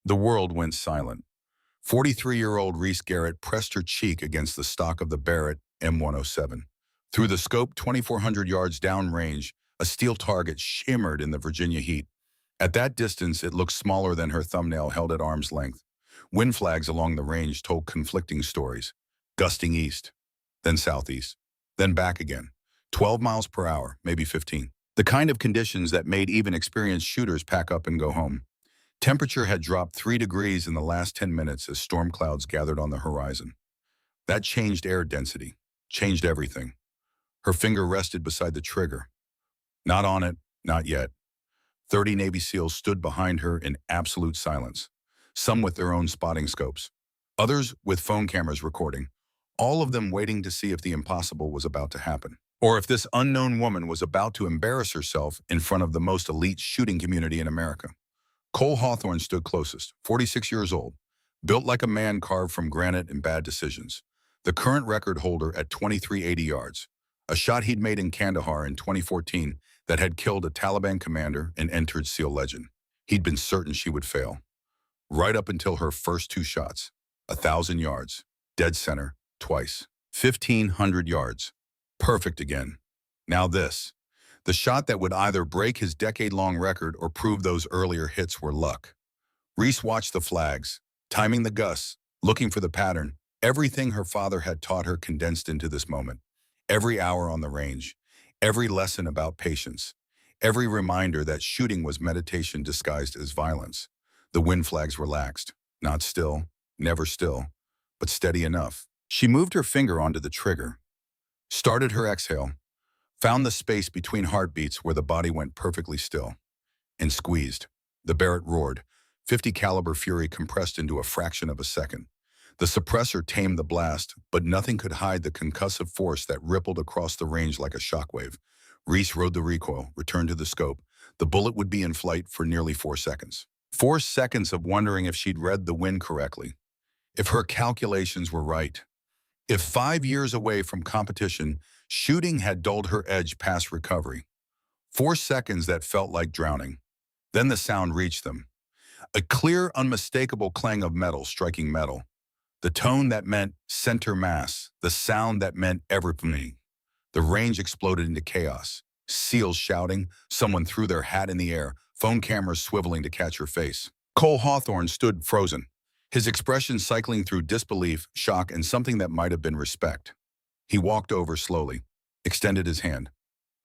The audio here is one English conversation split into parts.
The world went silent. 43-year-old Reese Garrett pressed her cheek against the stock of the Barrett M107. Through the scope 2,400 yards downrange, a steel target shimmered in the Virginia heat. At that distance, it looked smaller than her thumbnail held at arm's length. Wind flags along the range told conflicting stories, gusting east, then southeast, then back again. 12 miles per hour, maybe 15. The kind of conditions that made even experienced shooters pack up and go home. Temperature had dropped 3 degrees in the last 10 minutes as storm clouds gathered on the horizon. That changed air density, changed everything. Her finger rested beside the trigger. Not on it, not yet. 30 Navy SEALs stood behind her in absolute silence, some with their own spotting scopes, others with phone cameras recording, all of them waiting to see if the impossible was about to happen, or if this unknown woman was about to embarrass herself in front of the most elite shooting community in America. Cole Hawthorne stood closest, 46 years old, built like a man carved from granite and bad decisions, the current record holder at 2380 yards, a shot he'd made in Kandahar in 2014 that had killed a Taliban commander and entered SEAL legend. He'd been certain she would fail. Right up until her first 2 shots. 1,000 yards. Dead center. Twice. 1,500 yards. Perfect again. Now this. The shot that would either break his decade-long record or prove those earlier hits were luck. Reese watched the flags, timing the gusts, looking for the pattern. Everything her father had taught her condensed into this moment. Every hour on the range. Every lesson about patience. Every reminder that shooting was meditation disguised as violence. The wind flags relaxed. Not still, never still, but steady enough. She moved her finger onto the trigger, started her exhale, found the space between heartbeats where the body went perfectly still, and squeezed. The Barrett roared, 50 caliber fury compressed into a fraction of a second. The suppressor tamed the blast, but nothing could hide the concussive force that rippled across the range like a shockwave. Reese rode the recoil, returned to the scope. The bullet would be in flight for nearly 4 seconds. 4 seconds of wondering if she'd read the wind correctly, if her calculations were right. If 5 years away from competition, shooting had dulled her edge past recovery. 4 seconds that felt like drowning. Then the sound reached them. A clear, unmistakable clang of metal striking metal. The tone that meant center mass, the sound that meant everything. The range exploded into chaos. SEALs shouting, someone threw their hat in the air, phone cameras swiveling to catch her face. Cole Hawthorne stood frozen, his expression cycling through disbelief, shock, and something that might have been respect. He walked over slowly, extended his hand.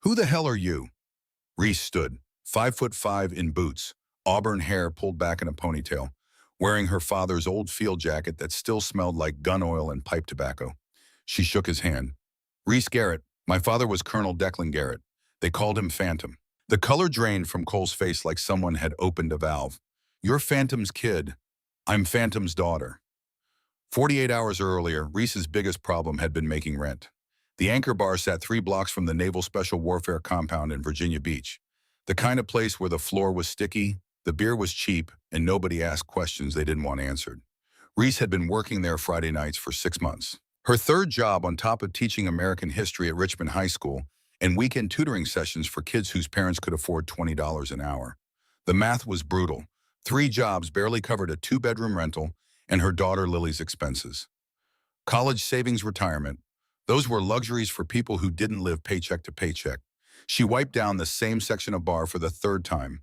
"Who the hell are you?" Reese stood, 5'5" in boots, auburn hair pulled back in a ponytail, wearing her father's old field jacket that still smelled like gun oil and pipe tobacco. She shook his hand. "Reese Garrett. My father was Colonel Declan Garrett. They called him Phantom." The color drained from Cole's face like someone had opened a valve. "You're Phantom's kid. I'm Phantom's daughter." 48 hours earlier, Reese's biggest problem had been making rent. The Anchor Bar sat 3 blocks from the Naval Special Warfare compound in Virginia Beach, the kind of place where the floor was sticky, the beer was cheap, and nobody asked questions they didn't want answered. Reese had been working there Friday nights for 6 months. Her third job on top of teaching American history at Richmond High School and weekend tutoring sessions for kids whose parents could afford $20 an hour. The math was brutal. 3 jobs barely covered a 2-bedroom rental and her daughter Lily's expenses. College savings, retirement. Those were luxuries for people who didn't live paycheck to paycheck. She wiped down the same section of bar for the 3rd time.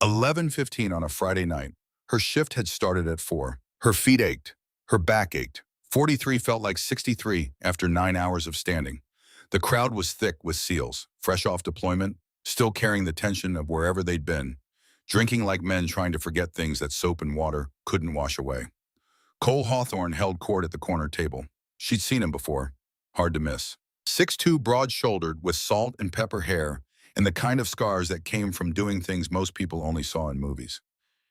11:15 on a Friday night. Her shift had started at 4. Her feet ached. Her back ached. 43 felt like 63 after 9 hours of standing. The crowd was thick with SEALs, fresh off deployment, still carrying the tension of wherever they'd been, drinking like men trying to forget things that soap and water couldn't wash away. Cole Hawthorne held court at the corner table. She'd seen him before. Hard to miss. 6'2", broad-shouldered, with salt and pepper hair, and the kind of scars that came from doing things most people only saw in movies.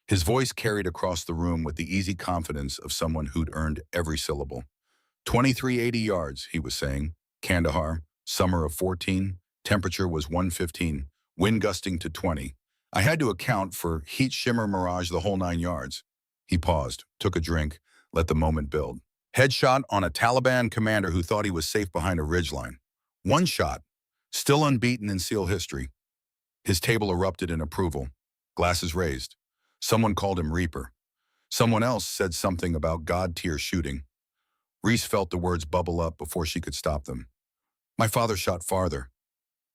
His voice carried across the room with the easy confidence of someone who'd earned every syllable. 2380 yards, he was saying. Kandahar, summer of 14, temperature was 115, wind gusting to 20. I had to account for heat, shimmer, mirage, the whole 9 yards. He paused, took a drink, let the moment build. Headshot on a Taliban commander who thought he was safe behind a ridgeline. 1 shot, still unbeaten in SEAL history. His table erupted in approval, glasses raised. Someone called him Reaper. Someone else said something about God-tier shooting. Reese felt the words bubble up before she could stop them. My father shot farther.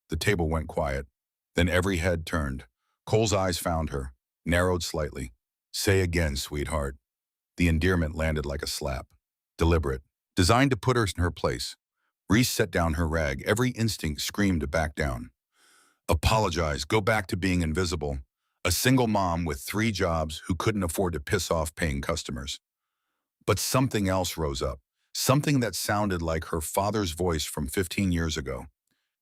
The table went quiet. Then every head turned. Cole's eyes found her, narrowed slightly. Say again, sweetheart. The endearment landed like a slap. Deliberate. Designed to put her in her place. Reese set down her rag. Every instinct screamed to back down. Apologize. Go back to being invisible. A single mom with 3 jobs who couldn't afford to piss off paying customers. But something else rose up. Something that sounded like her father's voice from 15 years ago.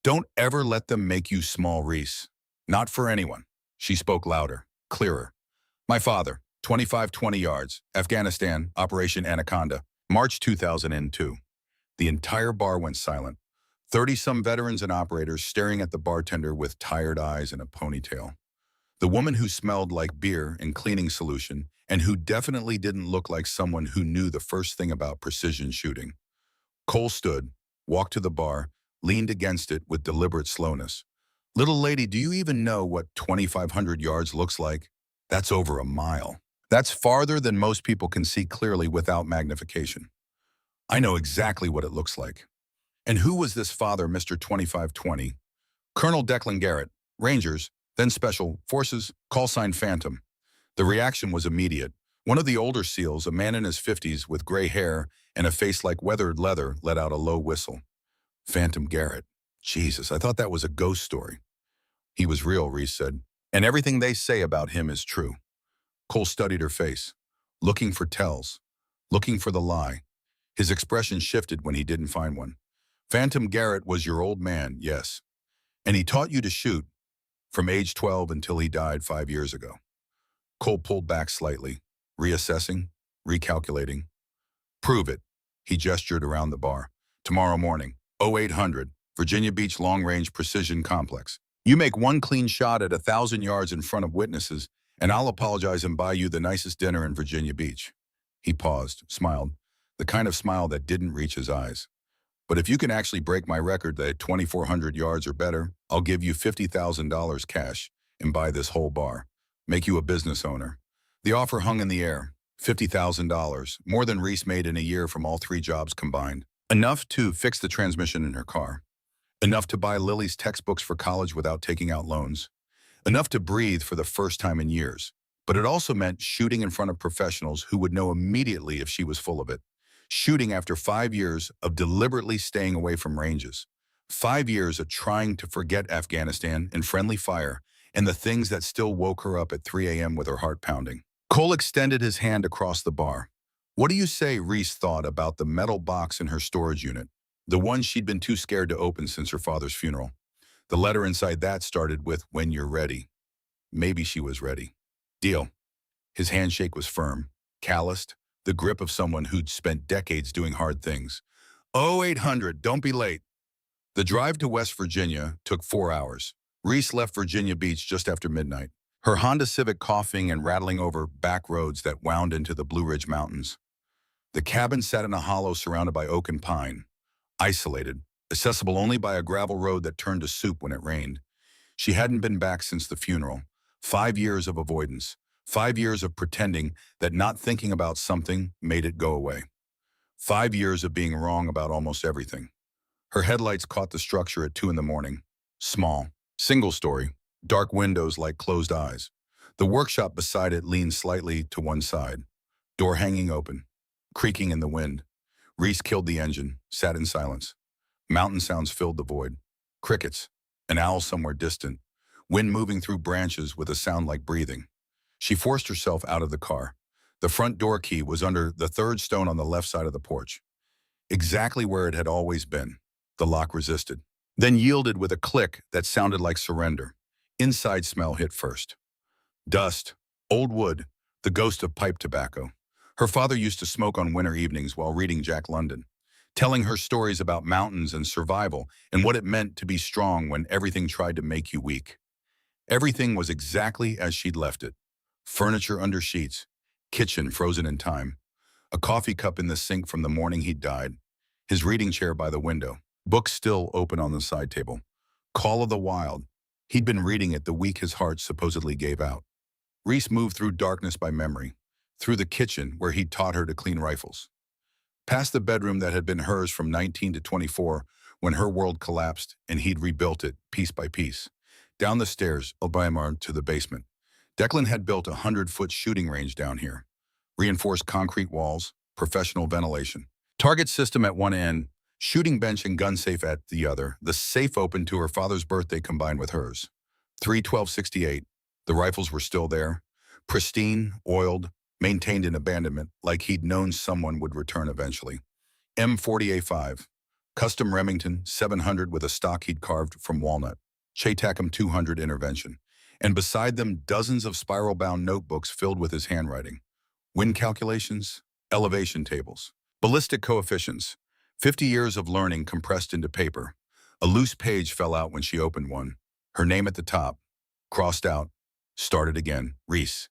Don't ever let them make you small, Reese. Not for anyone. She spoke louder, clearer. My father, 25-20 yards, Afghanistan, Operation Anaconda, March 2002. The entire bar went silent. 30-some veterans and operators staring at the bartender with tired eyes and a ponytail. The woman who smelled like beer and cleaning solution, and who definitely didn't look like someone who knew the first thing about precision shooting. Cole stood, walked to the bar, leaned against it with deliberate slowness. Little lady, do you even know what 2,500 yards looks like? That's over a mile. That's farther than most people can see clearly without magnification. I know exactly what it looks like. And who was this father, Mr. 2520? Colonel Declan Garrett, Rangers, then Special Forces, call sign Phantom. The reaction was immediate. One of the older SEALs, a man in his 50s with gray hair and a face like weathered leather, let out a low whistle. Phantom Garrett. Jesus, I thought that was a ghost story. He was real, Reese said. And everything they say about him is true. Cole studied her face, looking for tells, looking for the lie. His expression shifted when he didn't find one. Phantom Garrett was your old man, yes. And he taught you to shoot from age 12 until he died 5 years ago. Cole pulled back slightly, reassessing, recalculating. Prove it. He gestured around the bar. Tomorrow morning, 0800, Virginia Beach Long Range Precision Complex. You make one clean shot at 1,000 yards in front of witnesses, and I'll apologize and buy you the nicest dinner in Virginia Beach. He paused, smiled, the kind of smile that didn't reach his eyes. But if you can actually break my record at 2,400 yards or better, I'll give you $50,000 cash and buy this whole bar. Make you a business owner. The offer hung in the air. $50,000, more than Reese made in a year from all 3 jobs combined. Enough to fix the transmission in her car. Enough to buy Lily's textbooks for college without taking out loans. Enough to breathe for the first time in years. But it also meant shooting in front of professionals who would know immediately if she was full of it. Shooting after 5 years of deliberately staying away from ranges. 5 years of trying to forget Afghanistan and friendly fire and the things that still woke her up at 3 a.m. with her heart pounding. Cole extended his hand across the bar. What do you say, Reese thought about the metal box in her storage unit, the one she'd been too scared to open since her father's funeral. The letter inside that started with, when you're ready. Maybe she was ready. Deal. His handshake was firm, calloused, the grip of someone who'd spent decades doing hard things. 0800, don't be late. The drive to West Virginia took 4 hours. Reese left Virginia Beach just after midnight, her Honda Civic coughing and rattling over back roads that wound into the Blue Ridge Mountains. The cabin sat in a hollow surrounded by oak and pine, isolated, accessible only by a gravel road that turned to soup when it rained. She hadn't been back since the funeral. 5 years of avoidance. 5 years of pretending that not thinking about something made it go away. 5 years of being wrong about almost everything. Her headlights caught the structure at 2 in the morning. Small, single story, dark windows like closed eyes. The workshop beside it leaned slightly to one side. Door hanging open, creaking in the wind. Reese killed the engine, sat in silence. Mountain sounds filled the void. Crickets, an owl somewhere distant, wind moving through branches with a sound like breathing. She forced herself out of the car. The front door key was under the 3rd stone on the left side of the porch. Exactly where it had always been. The lock resisted, then yielded with a click that sounded like surrender. Inside smell hit first. Dust, old wood, the ghost of pipe tobacco. Her father used to smoke on winter evenings while reading Jack London, telling her stories about mountains and survival and what it meant to be strong when everything tried to make you weak. Everything was exactly as she'd left it. Furniture under sheets, kitchen frozen in time, a coffee cup in the sink from the morning he'd died, his reading chair by the window, books still open on the side table. Call of the Wild. He'd been reading it the week his heart supposedly gave out. Reese moved through darkness by memory, through the kitchen where he'd taught her to clean rifles, past the bedroom that had been hers from 19 to 24 when her world collapsed and he'd rebuilt it piece by piece, down the stairs, Alabama to the basement. Declan had built a 100-foot shooting range down here, reinforced concrete walls, professional ventilation, target system at one end, shooting bench and gun safe at the other, the safe open to her father's birthday combined with hers. 3/12/68, the rifles were still there, pristine, oiled, maintained in abandonment like he'd known someone would return eventually. M40A5, custom Remington 700 with a stock he'd carved from walnut, Chaytacum 200 intervention, and beside them dozens of spiral-bound notebooks filled with his handwriting. Wind calculations, elevation tables, ballistic coefficients, 50 years of learning compressed into paper. A loose page fell out when she opened one. Her name at the top, crossed out, started again, Reese.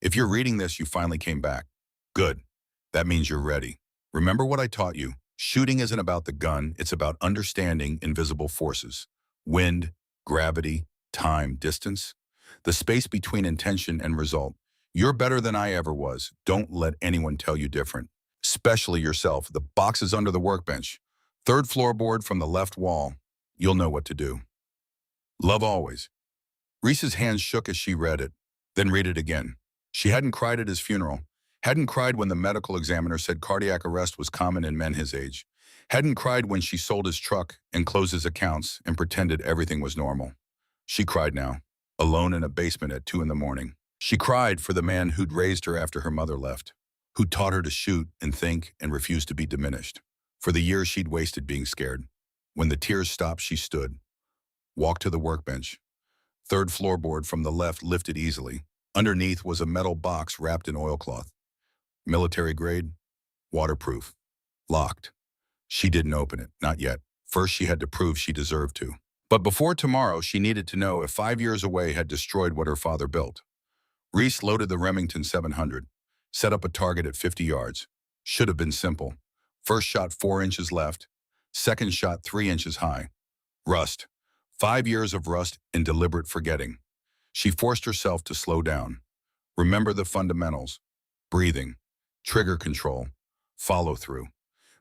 If you're reading this, you finally came back. Good. That means you're ready. Remember what I taught you. Shooting isn't about the gun, it's about understanding invisible forces. Wind, gravity, time, distance. The space between intention and result. You're better than I ever was. Don't let anyone tell you different. Especially yourself. The box is under the workbench. Third floorboard from the left wall. You'll know what to do. Love always. Reese's hands shook as she read it, then read it again. She hadn't cried at his funeral, hadn't cried when the medical examiner said cardiac arrest was common in men his age, hadn't cried when she sold his truck and closed his accounts and pretended everything was normal. She cried now, alone in a basement at 2 in the morning. She cried for the man who'd raised her after her mother left, who'd taught her to shoot and think and refused to be diminished, for the years she'd wasted being scared. When the tears stopped, she stood, walked to the workbench. Third floorboard from the left lifted easily. Underneath was a metal box wrapped in oilcloth. Military grade, waterproof, locked. She didn't open it, not yet. First, she had to prove she deserved to. But before tomorrow, she needed to know if 5 years away had destroyed what her father built. Reese loaded the Remington 700, set up a target at 50 yards. Should have been simple. First shot 4 inches left, second shot 3 inches high. Rust. 5 years of rust and deliberate forgetting. She forced herself to slow down. Remember the fundamentals. Breathing, trigger control, follow through.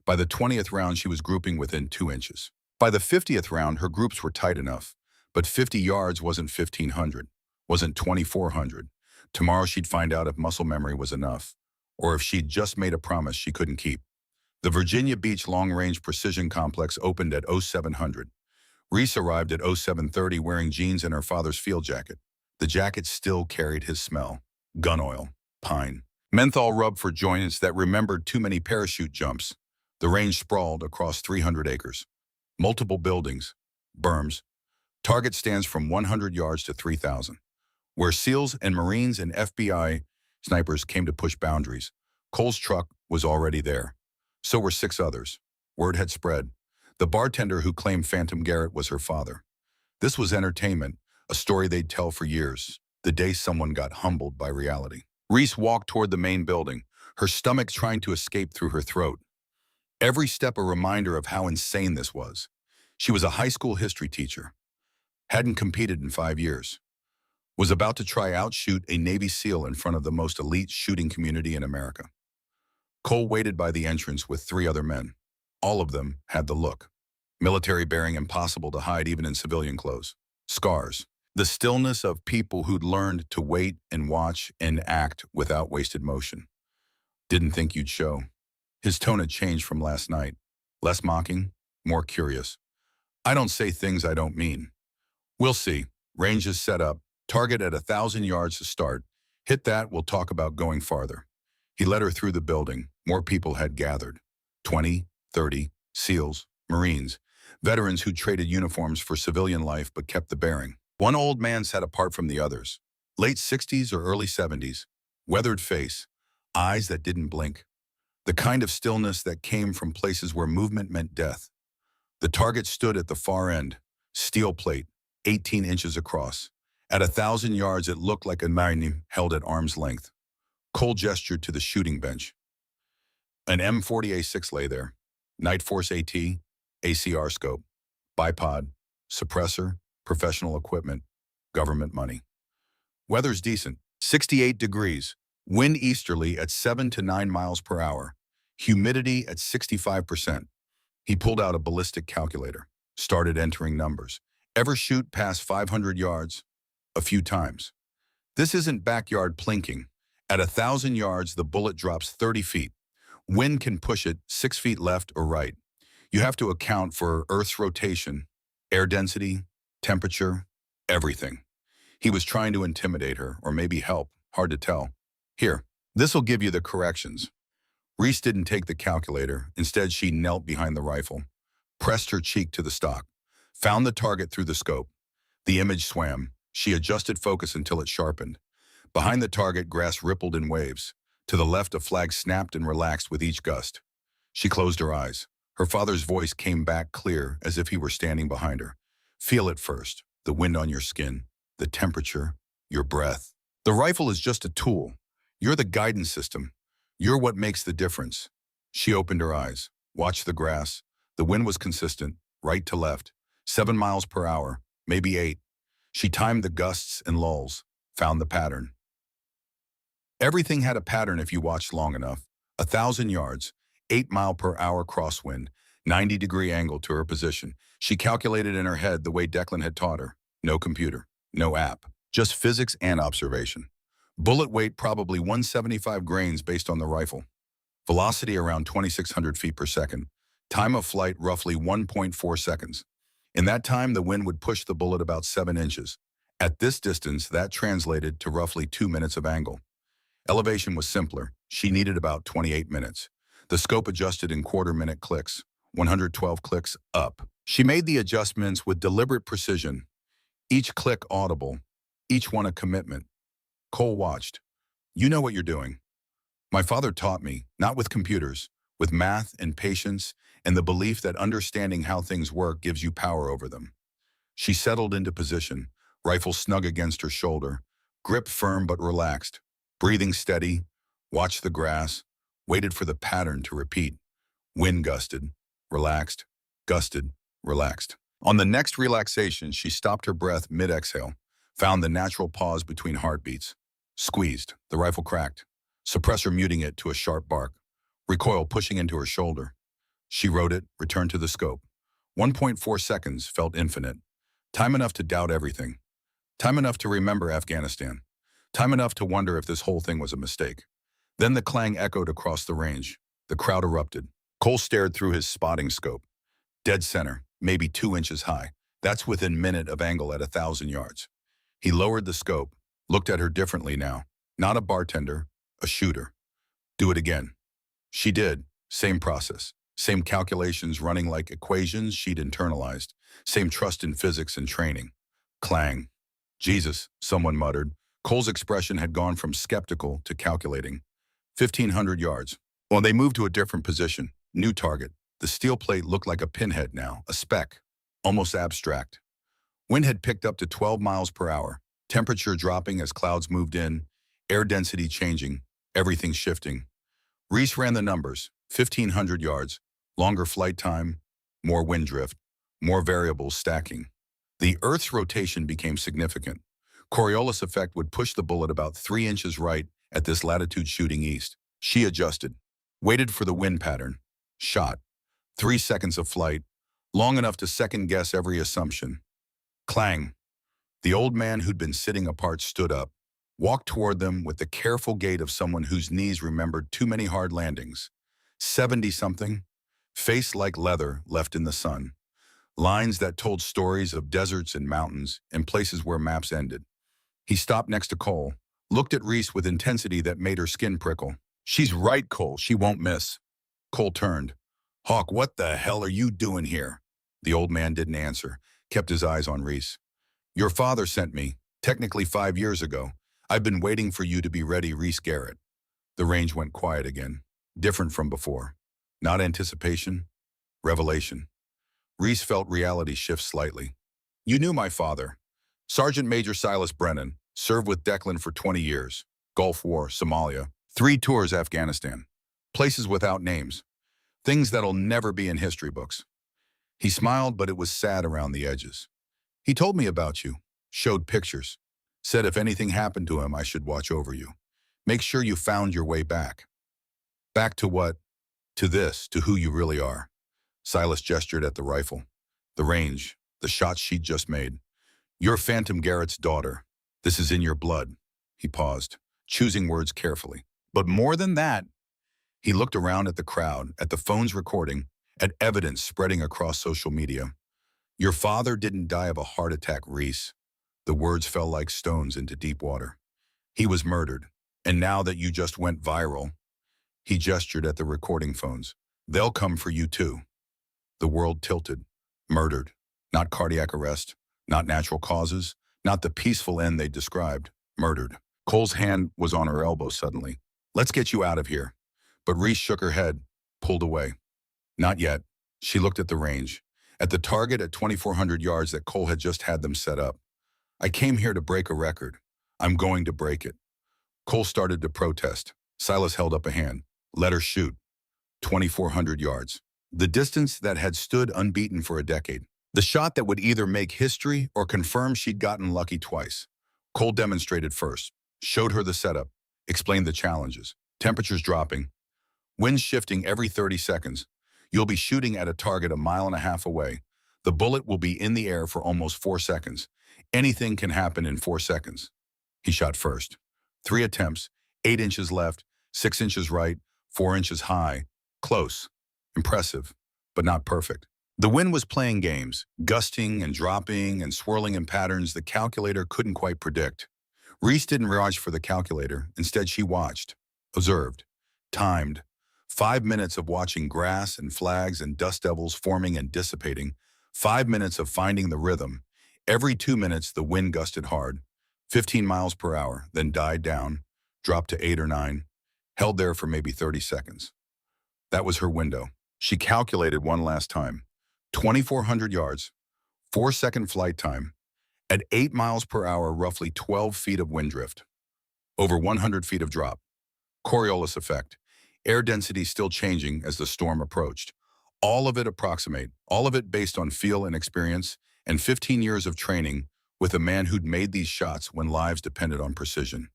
By the 20th round, she was grouping within 2 inches. By the 50th round, her groups were tight enough. But 50 yards wasn't 1,500, wasn't 2,400. Tomorrow she'd find out if muscle memory was enough, or if she'd just made a promise she couldn't keep. The Virginia Beach Long Range Precision Complex opened at 0700. Reese arrived at 0730 wearing jeans and her father's field jacket. The jacket still carried his smell. Gun oil, pine, menthol rub for joints that remembered too many parachute jumps. The range sprawled across 300 acres. Multiple buildings, berms. Target stands from 100 yards to 3,000. Where SEALs and Marines and FBI snipers came to push boundaries, Cole's truck was already there. So were 6 others. Word had spread. The bartender who claimed Phantom Garrett was her father. This was entertainment, a story they'd tell for years, the day someone got humbled by reality. Reese walked toward the main building, her stomach trying to escape through her throat. Every step a reminder of how insane this was. She was a high school history teacher, hadn't competed in 5 years, was about to try outshoot a Navy SEAL in front of the most elite shooting community in America. Cole waited by the entrance with 3 other men. All of them had the look. Military bearing impossible to hide even in civilian clothes. Scars. The stillness of people who'd learned to wait and watch and act without wasted motion. Didn't think you'd show. His tone had changed from last night. Less mocking, more curious. I don't say things I don't mean. We'll see. Range is set up. Target at 1,000 yards to start. Hit that, we'll talk about going farther. He led her through the building. More people had gathered. 20, 30, SEALs, Marines, veterans who traded uniforms for civilian life but kept the bearing. One old man sat apart from the others. Late 60s or early 70s. Weathered face. Eyes that didn't blink. The kind of stillness that came from places where movement meant death. The target stood at the far end. Steel plate, 18 inches across. At 1,000 yards, it looked like a mine held at arm's length. Cole gestured to the shooting bench. An M40A6 lay there. Night Force AT, ACR scope, bipod, suppressor, professional equipment, government money. Weather's decent. 68 degrees. Wind easterly at 7 to 9 miles per hour. Humidity at 65%. He pulled out a ballistic calculator, started entering numbers. Ever shoot past 500 yards? A few times. This isn't backyard plinking. At 1,000 yards, the bullet drops 30 feet. Wind can push it 6 feet left or right. You have to account for Earth's rotation, air density, temperature, everything. He was trying to intimidate her, or maybe help, hard to tell. Here, this'll give you the corrections. Reese didn't take the calculator. Instead, she knelt behind the rifle, pressed her cheek to the stock, found the target through the scope. The image swam. She adjusted focus until it sharpened. Behind the target, grass rippled in waves. To the left, a flag snapped and relaxed with each gust. She closed her eyes. Her father's voice came back clear, as if he were standing behind her. Feel it first, the wind on your skin, the temperature, your breath. The rifle is just a tool. You're the guidance system. You're what makes the difference. She opened her eyes, watched the grass. The wind was consistent, right to left, 7 miles per hour, maybe 8. She timed the gusts and lulls, found the pattern. Everything had a pattern if you watched long enough. 1,000 yards, 8-mile-per-hour crosswind, 90-degree angle to her position. She calculated in her head the way Declan had taught her. No computer, no app, just physics and observation. Bullet weight probably 175 grains based on the rifle. Velocity around 2,600 feet per second. Time of flight roughly 1.4 seconds. In that time, the wind would push the bullet about 7 inches. At this distance, that translated to roughly 2 minutes of angle. Elevation was simpler. She needed about 28 minutes. The scope adjusted in quarter-minute clicks, 112 clicks up. She made the adjustments with deliberate precision, each click audible, each one a commitment. Cole watched. You know what you're doing. My father taught me, not with computers, with math and patience and the belief that understanding how things work gives you power over them. She settled into position, rifle snug against her shoulder, grip firm but relaxed, breathing steady, watched the grass, waited for the pattern to repeat. Wind gusted, relaxed, gusted, relaxed. On the next relaxation, she stopped her breath mid-exhale, found the natural pause between heartbeats. Squeezed, the rifle cracked, suppressor muting it to a sharp bark, recoil pushing into her shoulder. She wrote it, returned to the scope. 1.4 seconds felt infinite. Time enough to doubt everything. Time enough to remember Afghanistan. Time enough to wonder if this whole thing was a mistake. Then the clang echoed across the range. The crowd erupted. Cole stared through his spotting scope. Dead center, maybe 2 inches high. That's within minute of angle at 1,000 yards. He lowered the scope, looked at her differently now. Not a bartender, a shooter. Do it again. She did. Same process. Same calculations running like equations she'd internalized. Same trust in physics and training. Clang. Jesus, someone muttered. Cole's expression had gone from skeptical to calculating. 1,500 yards. Well, they moved to a different position. New target. The steel plate looked like a pinhead now, a speck. Almost abstract. Wind had picked up to 12 miles per hour. Temperature dropping as clouds moved in. Air density changing. Everything shifting. Reese ran the numbers. 1,500 yards. Longer flight time. More wind drift. More variables stacking. The Earth's rotation became significant. Coriolis effect would push the bullet about 3 inches right at this latitude shooting east. She adjusted. Waited for the wind pattern. Shot. 3 seconds of flight. Long enough to second-guess every assumption. Clang. The old man who'd been sitting apart stood up, walked toward them with the careful gait of someone whose knees remembered too many hard landings. 70-something, face like leather left in the sun. Lines that told stories of deserts and mountains and places where maps ended. He stopped next to Cole, looked at Reese with intensity that made her skin prickle. She's right, Cole. She won't miss. Cole turned. Hawk, what the hell are you doing here? The old man didn't answer, kept his eyes on Reese. Your father sent me, technically 5 years ago. I've been waiting for you to be ready, Reese Garrett. The range went quiet again, different from before. Not anticipation, revelation. Reese felt reality shift slightly. You knew my father. Sergeant Major Silas Brennan, served with Declan for 20 years. Gulf War, Somalia. 3 tours Afghanistan. Places without names. Things that'll never be in history books. He smiled, but it was sad around the edges. He told me about you, showed pictures, said if anything happened to him, I should watch over you. Make sure you found your way back. Back to what? To this, to who you really are. Silas gestured at the rifle, the range, the shots she'd just made. You're Phantom Garrett's daughter. This is in your blood. He paused, choosing words carefully. But more than that, he looked around at the crowd, at the phones recording, at evidence spreading across social media. Your father didn't die of a heart attack, Reese. The words fell like stones into deep water. He was murdered. And now that you just went viral, he gestured at the recording phones. They'll come for you too. The world tilted. Murdered. Not cardiac arrest. Not natural causes. Not the peaceful end they described. Murdered. Cole's hand was on her elbow suddenly. Let's get you out of here. But Reese shook her head, pulled away. Not yet. She looked at the range, at the target at 2,400 yards that Cole had just had them set up. I came here to break a record. I'm going to break it. Cole started to protest. Silas held up a hand. Let her shoot. 2,400 yards. The distance that had stood unbeaten for a decade. The shot that would either make history or confirm she'd gotten lucky twice. Cole demonstrated first, showed her the setup, explained the challenges. Temperatures dropping, winds shifting every 30 seconds. You'll be shooting at a target 1.5 miles away. The bullet will be in the air for almost 4 seconds. Anything can happen in 4 seconds. He shot first. 3 attempts, 8 inches left, 6 inches right, 4 inches high. Close. Impressive, but not perfect. The wind was playing games, gusting and dropping and swirling in patterns the calculator couldn't quite predict. Reese didn't rush for the calculator. Instead, she watched, observed, timed. 5 minutes of watching grass and flags and dust devils forming and dissipating. 5 minutes of finding the rhythm. Every 2 minutes, the wind gusted hard, 15 miles per hour, then died down, dropped to 8 or 9, held there for maybe 30 seconds. That was her window. She calculated one last time. 2,400 yards, 4-second flight time, at 8 miles per hour, roughly 12 feet of wind drift, over 100 feet of drop. Coriolis effect, air density still changing as the storm approached. All of it approximate, all of it based on feel and experience, and 15 years of training with a man who'd made these shots when lives depended on precision.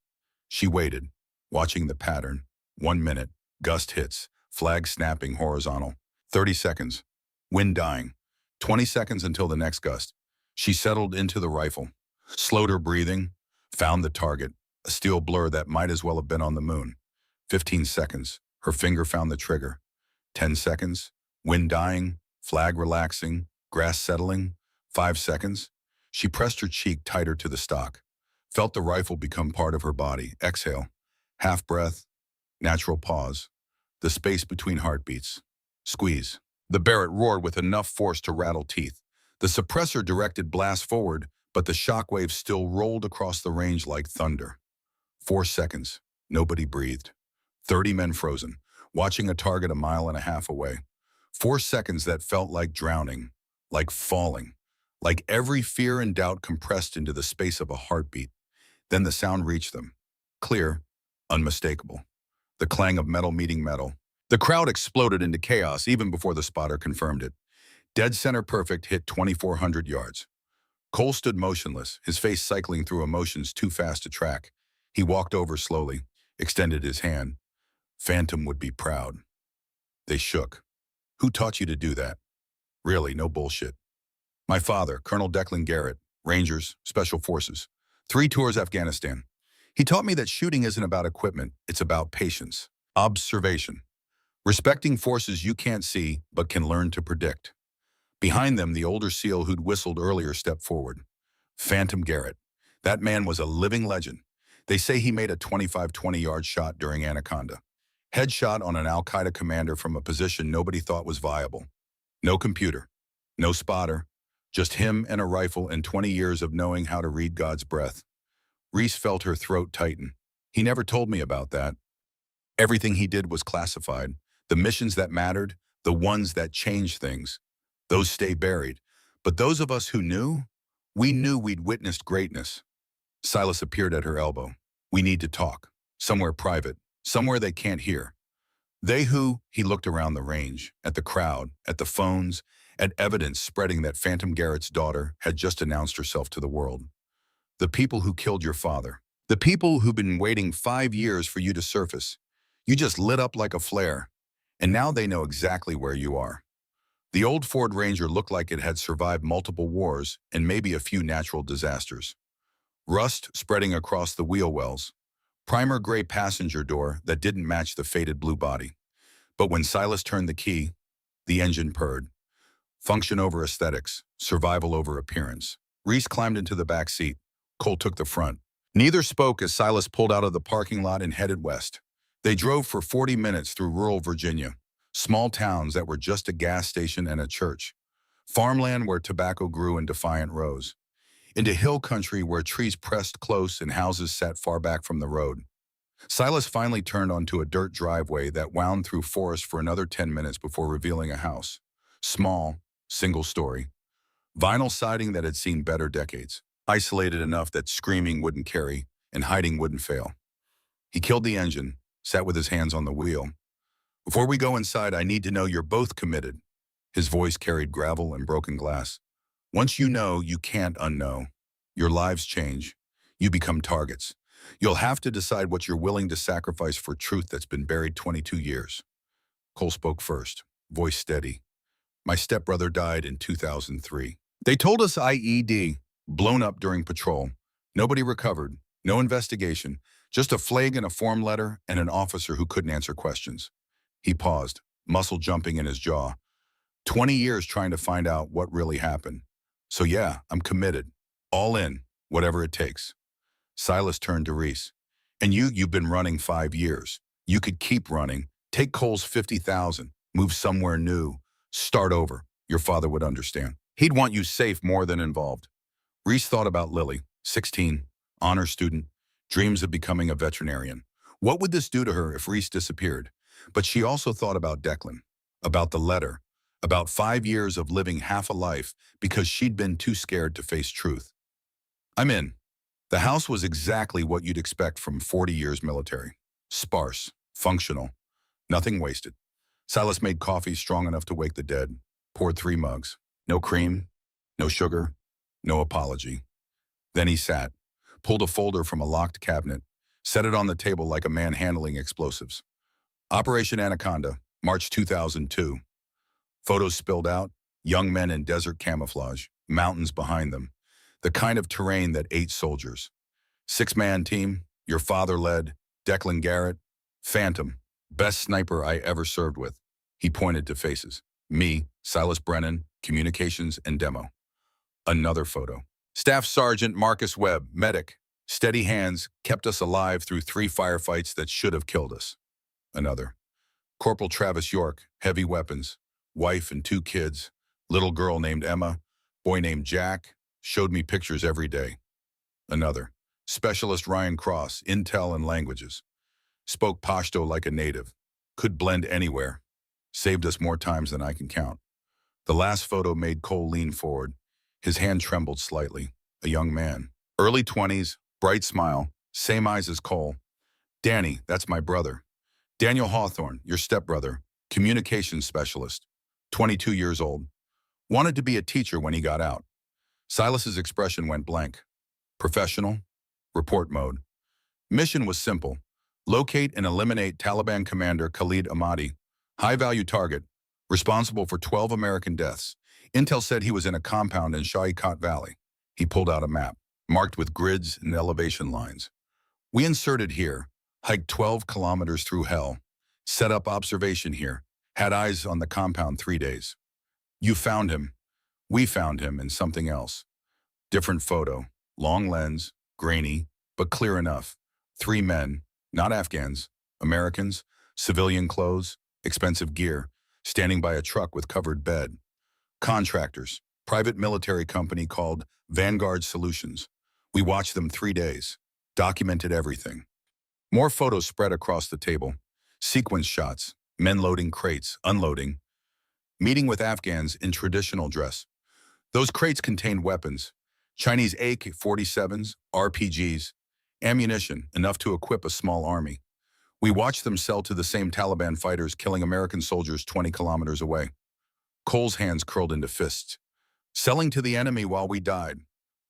She waited, watching the pattern. 1 minute, gust hits, flag snapping horizontal. 30 seconds, wind dying. 20 seconds until the next gust. She settled into the rifle, slowed her breathing, found the target, a steel blur that might as well have been on the moon. 15 seconds, her finger found the trigger. 10 seconds, wind dying, flag relaxing, grass settling. 5 seconds, she pressed her cheek tighter to the stock, felt the rifle become part of her body. Exhale, half breath, natural pause, the space between heartbeats. Squeeze. The Barrett roared with enough force to rattle teeth. The suppressor directed blast forward, but the shockwave still rolled across the range like thunder. 4 seconds. Nobody breathed. 30 men frozen, watching a target 1.5 miles away. 4 seconds that felt like drowning, like falling, like every fear and doubt compressed into the space of a heartbeat. Then the sound reached them. Clear, unmistakable. The clang of metal meeting metal. The crowd exploded into chaos even before the spotter confirmed it. Dead center perfect hit 2,400 yards. Cole stood motionless, his face cycling through emotions too fast to track. He walked over slowly, extended his hand. Phantom would be proud. They shook. Who taught you to do that? Really, no bullshit. My father, Colonel Declan Garrett, Rangers, Special Forces. 3 tours Afghanistan. He taught me that shooting isn't about equipment, it's about patience. Observation. Respecting forces you can't see, but can learn to predict. Behind them, the older SEAL who'd whistled earlier stepped forward. Phantom Garrett. That man was a living legend. They say he made a 25-20-yard shot during Anaconda. Headshot on an Al-Qaeda commander from a position nobody thought was viable. No computer, no spotter, just him and a rifle and 20 years of knowing how to read God's breath. Reese felt her throat tighten. He never told me about that. Everything he did was classified. The missions that mattered, the ones that changed things, those stay buried. But those of us who knew, we knew we'd witnessed greatness. Silas appeared at her elbow. We need to talk. Somewhere private. Somewhere they can't hear. They who, he looked around the range, at the crowd, at the phones, at evidence spreading that Phantom Garrett's daughter had just announced herself to the world. The people who killed your father. The people who've been waiting 5 years for you to surface. You just lit up like a flare, and now they know exactly where you are. The old Ford Ranger looked like it had survived multiple wars and maybe a few natural disasters. Rust spreading across the wheel wells. Primer gray passenger door that didn't match the faded blue body. But when Silas turned the key, the engine purred. Function over aesthetics, survival over appearance. Reese climbed into the back seat. Cole took the front. Neither spoke as Silas pulled out of the parking lot and headed west. They drove for 40 minutes through rural Virginia, small towns that were just a gas station and a church, farmland where tobacco grew in defiant rows, into hill country where trees pressed close and houses sat far back from the road. Silas finally turned onto a dirt driveway that wound through forest for another 10 minutes before revealing a house. Small, single story, vinyl siding that had seen better decades, isolated enough that screaming wouldn't carry and hiding wouldn't fail. He killed the engine, sat with his hands on the wheel. Before we go inside, I need to know you're both committed. His voice carried gravel and broken glass. Once you know, you can't unknow. Your lives change. You become targets. You'll have to decide what you're willing to sacrifice for truth that's been buried 22 years. Cole spoke first, voice steady. My stepbrother died in 2003. They told us IED, blown up during patrol. Nobody recovered, no investigation, just a flag and a form letter and an officer who couldn't answer questions. He paused, muscle jumping in his jaw. 20 years trying to find out what really happened. So yeah, I'm committed. All in, whatever it takes. Silas turned to Reese. And you've been running 5 years. You could keep running. Take Cole's 50,000, move somewhere new, start over. Your father would understand. He'd want you safe more than involved. Reese thought about Lily, 16, honor student, dreams of becoming a veterinarian. What would this do to her if Reese disappeared? But she also thought about Declan, about the letter, about 5 years of living half a life because she'd been too scared to face truth. I'm in. The house was exactly what you'd expect from 40 years military. Sparse, functional, nothing wasted. Silas made coffee strong enough to wake the dead, poured 3 mugs. No cream, no sugar, no apology. Then he sat, pulled a folder from a locked cabinet, set it on the table like a man handling explosives. Operation Anaconda, March 2002. Photos spilled out, young men in desert camouflage, mountains behind them, the kind of terrain that ate soldiers. 6-man team, your father led, Declan Garrett, Phantom, best sniper I ever served with. He pointed to faces. Me, Silas Brennan, communications and demo. Another photo. Staff Sergeant Marcus Webb, medic, steady hands, kept us alive through 3 firefights that should have killed us. Another. Corporal Travis York, heavy weapons, wife and 2 kids, little girl named Emma, boy named Jack, showed me pictures every day. Another. Specialist Ryan Cross, intel and languages. Spoke Pashto like a native. Could blend anywhere. Saved us more times than I can count. The last photo made Cole lean forward. His hand trembled slightly. A young man. Early 20s, bright smile, same eyes as Cole. Danny, that's my brother. Daniel Hawthorne, your stepbrother, communications specialist. 22 years old. Wanted to be a teacher when he got out. Silas's expression went blank. Professional, report mode. Mission was simple. Locate and eliminate Taliban commander Khalid Ahmadi. High-value target, responsible for 12 American deaths. Intel said he was in a compound in Shaikat Valley. He pulled out a map, marked with grids and elevation lines. We inserted here, hiked 12 kilometers through hell, set up observation here, had eyes on the compound 3 days. You found him. We found him in something else. Different photo, long lens, grainy, but clear enough. 3 men, not Afghans, Americans, civilian clothes, expensive gear, standing by a truck with covered bed. Contractors, private military company called Vanguard Solutions. We watched them 3 days, documented everything. More photos spread across the table. Sequence shots, men loading crates, unloading. Meeting with Afghans in traditional dress. Those crates contained weapons, Chinese AK-47s, RPGs, ammunition, enough to equip a small army. We watched them sell to the same Taliban fighters killing American soldiers 20 kilometers away. Cole's hands curled into fists. Selling to the enemy while we died.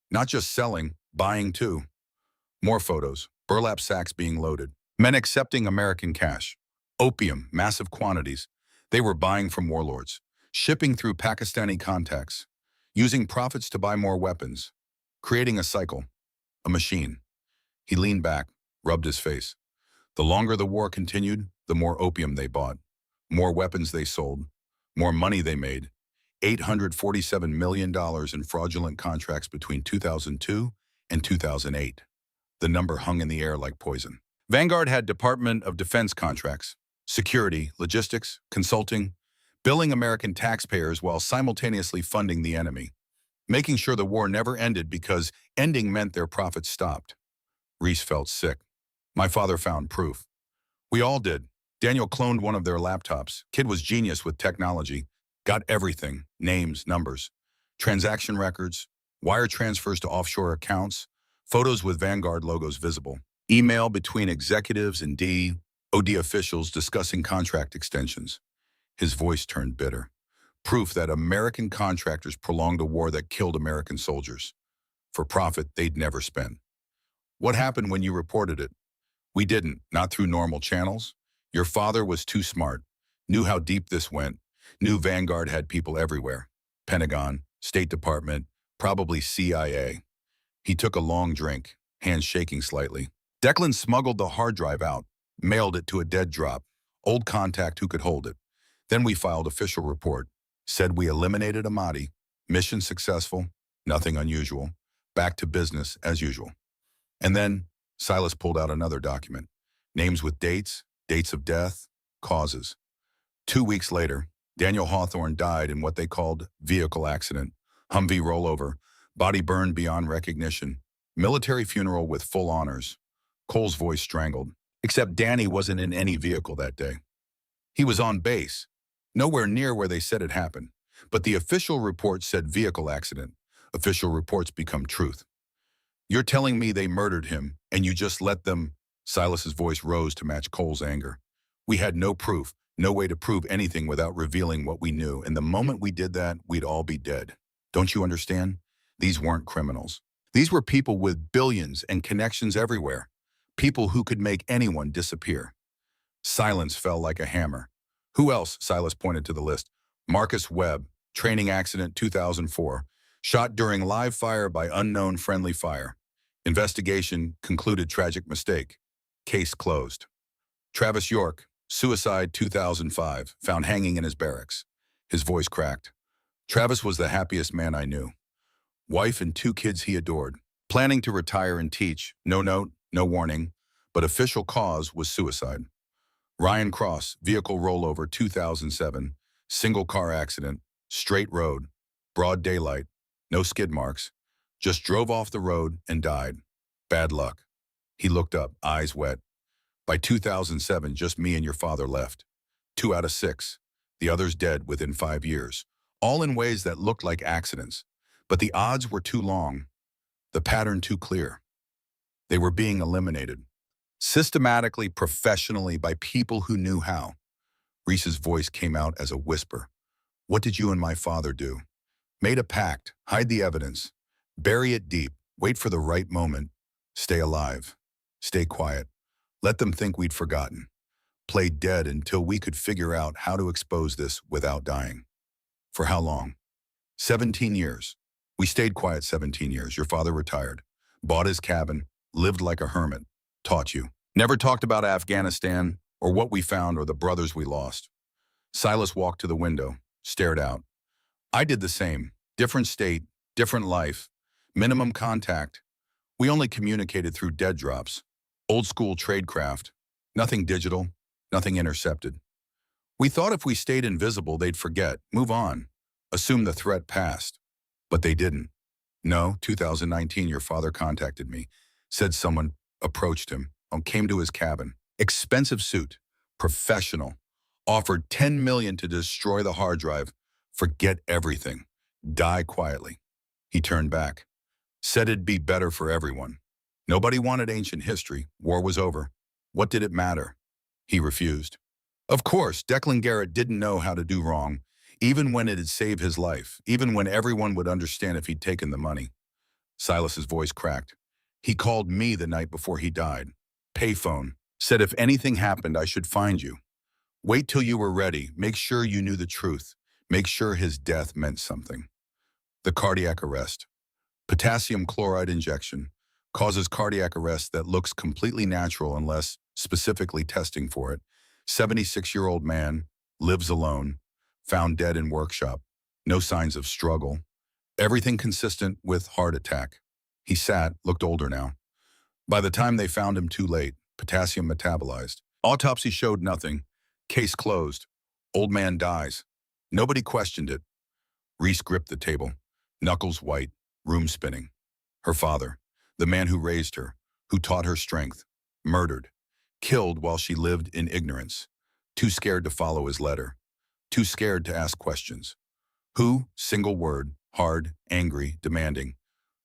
Not just selling, buying too. More photos. burlap sacks being loaded, men accepting American cash, opium, massive quantities. They were buying from warlords, shipping through Pakistani contacts, using profits to buy more weapons, creating a cycle, a machine. He leaned back, rubbed his face. The longer the war continued, the more opium they bought, more weapons they sold, more money they made. $847 million in fraudulent contracts between 2002 and 2008. The number hung in the air like poison. Vanguard had Department of Defense contracts, security, logistics, consulting, billing American taxpayers while simultaneously funding the enemy, making sure the war never ended because ending meant their profits stopped. Reese felt sick. My father found proof. We all did. Daniel cloned one of their laptops. Kid was genius with technology. Got everything, names, numbers, transaction records, wire transfers to offshore accounts, photos with Vanguard logos visible, email between executives and DoD officials discussing contract extensions. His voice turned bitter. Proof that American contractors prolonged a war that killed American soldiers. For profit they'd never spent. What happened when you reported it? We didn't, not through normal channels. Your father was too smart, knew how deep this went, knew Vanguard had people everywhere. Pentagon, State Department, probably CIA. He took a long drink, hands shaking slightly. Declan smuggled the hard drive out, mailed it to a dead drop, old contact who could hold it. Then we filed official report, said we eliminated Ahmadi, mission successful, nothing unusual, back to business as usual. And then Silas pulled out another document, names with dates, dates of death, causes. 2 weeks later, Daniel Hawthorne died in what they called vehicle accident, Humvee rollover, body burned beyond recognition, military funeral with full honors. Cole's voice strangled. Except Danny wasn't in any vehicle that day. He was on base, nowhere near where they said it happened. But the official report said vehicle accident. Official reports become truth. You're telling me they murdered him, and you just let them? Silas's voice rose to match Cole's anger. We had no proof, no way to prove anything without revealing what we knew, and the moment we did that, we'd all be dead. Don't you understand? These weren't criminals. These were people with billions and connections everywhere. People who could make anyone disappear. Silence fell like a hammer. Who else? Silas pointed to the list. Marcus Webb, training accident 2004. Shot during live fire by unknown friendly fire. Investigation concluded tragic mistake. Case closed. Travis York, suicide 2005, found hanging in his barracks. His voice cracked. Travis was the happiest man I knew. Wife and 2 kids he adored. Planning to retire and teach. No note, no warning, but official cause was suicide. Ryan Cross, vehicle rollover 2007, single car accident, straight road, broad daylight, no skid marks, just drove off the road and died. Bad luck. He looked up, eyes wet. By 2007, just me and your father left. 2 out of 6. The others dead within 5 years. All in ways that looked like accidents. But the odds were too long. The pattern too clear. They were being eliminated. Systematically, professionally, by people who knew how. Reese's voice came out as a whisper. What did you and my father do? Made a pact, hide the evidence, bury it deep, wait for the right moment, stay alive, stay quiet. Let them think we'd forgotten. Play dead until we could figure out how to expose this without dying. For how long? 17 years. We stayed quiet 17 years. Your father retired, bought his cabin, lived like a hermit, taught you. Never talked about Afghanistan or what we found or the brothers we lost. Silas walked to the window, stared out. I did the same. Different state, different life, minimum contact. We only communicated through dead drops. Old school tradecraft. Nothing digital, nothing intercepted. We thought if we stayed invisible, they'd forget, move on, assume the threat passed. But they didn't. No, 2019, your father contacted me, said someone approached him, came to his cabin. Expensive suit, professional, offered $10 million to destroy the hard drive, forget everything, die quietly. He turned back, said it'd be better for everyone. Nobody wanted ancient history, war was over. What did it matter? He refused. Of course, Declan Garrett didn't know how to do wrong, even when it'd save his life, even when everyone would understand if he'd taken the money. Silas's voice cracked. He called me the night before he died. Payphone. Said if anything happened, I should find you. Wait till you were ready. Make sure you knew the truth. Make sure his death meant something. The cardiac arrest. Potassium chloride injection causes cardiac arrest that looks completely natural unless specifically testing for it. 76-year-old man, lives alone, found dead in workshop. No signs of struggle. Everything consistent with heart attack. He sat, looked older now. By the time they found him too late, potassium metabolized. Autopsy showed nothing. Case closed. Old man dies. Nobody questioned it. Reese gripped the table, knuckles white, room spinning. Her father, the man who raised her, who taught her strength, murdered, killed while she lived in ignorance, too scared to follow his letter, too scared to ask questions. Who? Single word, hard, angry, demanding.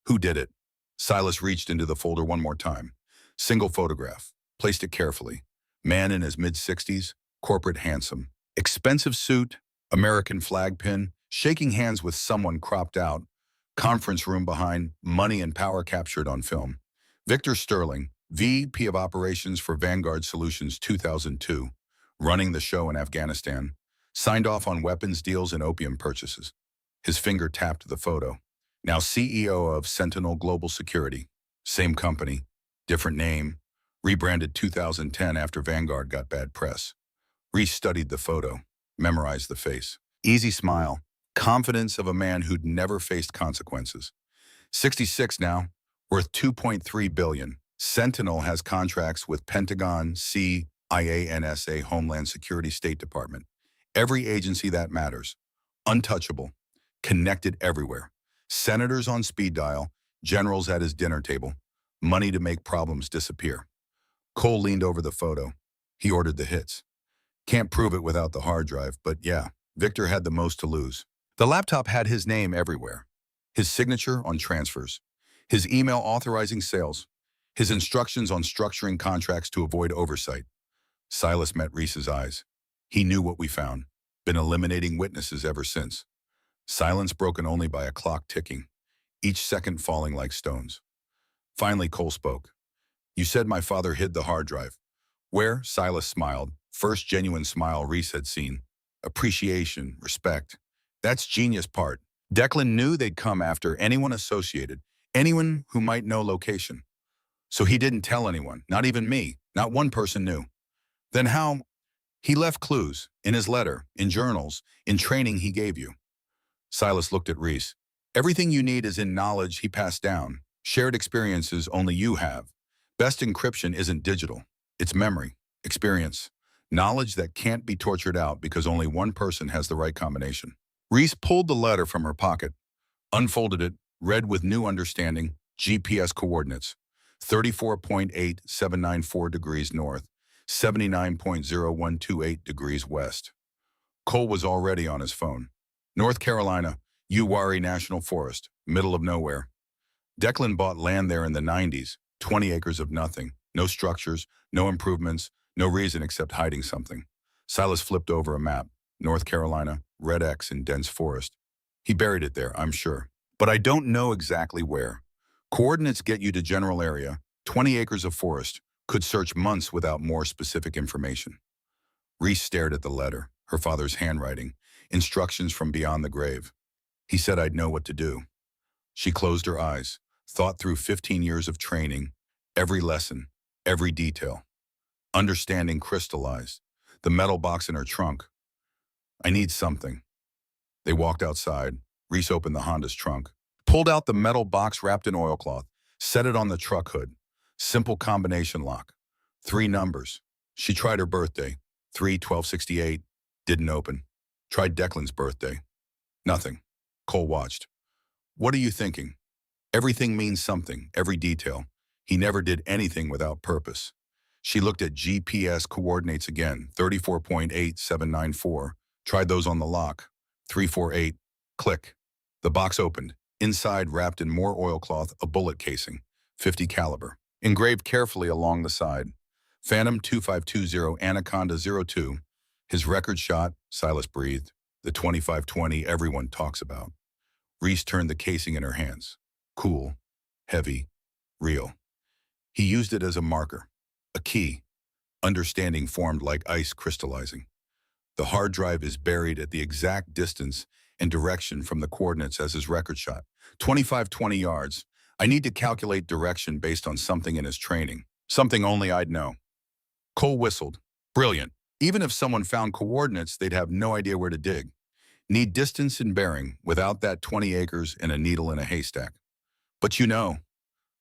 Who did it? Silas reached into the folder one more time. Single photograph, placed it carefully. Man in his mid-60s, corporate handsome. Expensive suit, American flag pin, shaking hands with someone cropped out. Conference room behind, money and power captured on film. Victor Sterling, VP of Operations for Vanguard Solutions 2002, running the show in Afghanistan, signed off on weapons deals and opium purchases. His finger tapped the photo. Now CEO of Sentinel Global Security. Same company, different name, rebranded 2010 after Vanguard got bad press. Reese studied the photo, memorized the face. Easy smile, confidence of a man who'd never faced consequences. 66 now, worth $2.3 billion. Sentinel has contracts with Pentagon, CIA, NSA, Homeland Security, State Department. Every agency that matters. Untouchable. Connected everywhere. Senators on speed dial, generals at his dinner table. Money to make problems disappear. Cole leaned over the photo. He ordered the hits. Can't prove it without the hard drive, but yeah, Victor had the most to lose. The laptop had his name everywhere. His signature on transfers. His email authorizing sales. His instructions on structuring contracts to avoid oversight. Silas met Reese's eyes. He knew what we found. Been eliminating witnesses ever since. Silence broken only by a clock ticking, each second falling like stones. Finally, Cole spoke. You said my father hid the hard drive. Where? Silas smiled. First genuine smile Reese had seen. Appreciation, respect. That's genius part. Declan knew they'd come after anyone associated, anyone who might know location. So he didn't tell anyone, not even me. Not one person knew. Then how? He left clues, in his letter, in journals, in training he gave you. Silas looked at Reese. Everything you need is in knowledge he passed down. Shared experiences only you have. Best encryption isn't digital. It's memory, experience, knowledge that can't be tortured out because only one person has the right combination. Reese pulled the letter from her pocket, unfolded it, read with new understanding, GPS coordinates, 34.8794 degrees north, 79.0128 degrees west. Cole was already on his phone. North Carolina, Uwharrie National Forest, middle of nowhere. Declan bought land there in the 90s, 20 acres of nothing, no structures, no improvements, no reason except hiding something. Silas flipped over a map, North Carolina, red X in dense forest. He buried it there, I'm sure. But I don't know exactly where. Coordinates get you to general area, 20 acres of forest, could search months without more specific information. Reese stared at the letter, her father's handwriting, instructions from beyond the grave. He said I'd know what to do. She closed her eyes, thought through 15 years of training, every lesson, every detail. Understanding crystallized, the metal box in her trunk. I need something. They walked outside. Reese opened the Honda's trunk, pulled out the metal box wrapped in oilcloth, set it on the truck hood. Simple combination lock. 3 numbers. She tried her birthday, 3/12/68, didn't open. Tried Declan's birthday. Nothing. Cole watched. What are you thinking? Everything means something, every detail. He never did anything without purpose. She looked at GPS coordinates again, 34.8794. Tried those on the lock. 348. Click. The box opened. Inside, wrapped in more oilcloth, a bullet casing, 50 caliber. Engraved carefully along the side. Phantom 2520 Anaconda 02. His record shot, Silas breathed. The 2520 everyone talks about. Reese turned the casing in her hands. Cool, heavy, real. He used it as a marker, a key, understanding formed like ice crystallizing. The hard drive is buried at the exact distance and direction from the coordinates as his record shot. 25-20 yards. I need to calculate direction based on something in his training. Something only I'd know. Cole whistled. Brilliant. Even if someone found coordinates, they'd have no idea where to dig. Need distance and bearing without that 20 acres and a needle in a haystack. But you know,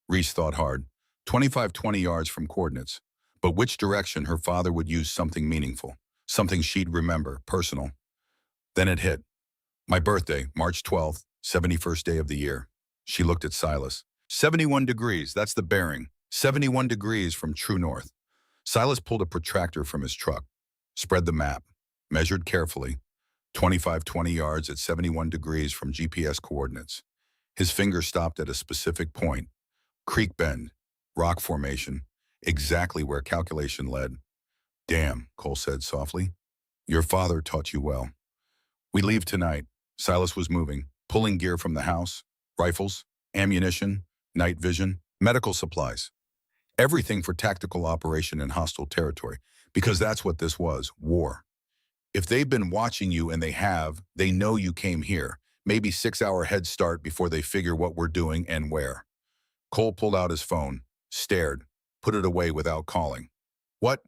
Reese thought hard, 25-20 yards from coordinates. But which direction her father would use something meaningful, something she'd remember, personal. Then it hit. My birthday, March 12th, 71st day of the year. She looked at Silas. 71 degrees, that's the bearing. 71 degrees from true north. Silas pulled a protractor from his truck, spread the map, measured carefully, 25-20 yards at 71 degrees from GPS coordinates. His finger stopped at a specific point, creek bend, rock formation, exactly where calculation led. Damn, Cole said softly. Your father taught you well. We leave tonight. Silas was moving, pulling gear from the house, rifles, ammunition, night vision, medical supplies. Everything for tactical operation in hostile territory, because that's what this was, war. If they've been watching you, and they have, they know you came here. Maybe 6-hour head start before they figure what we're doing and where. Cole pulled out his phone, stared, put it away without calling. What?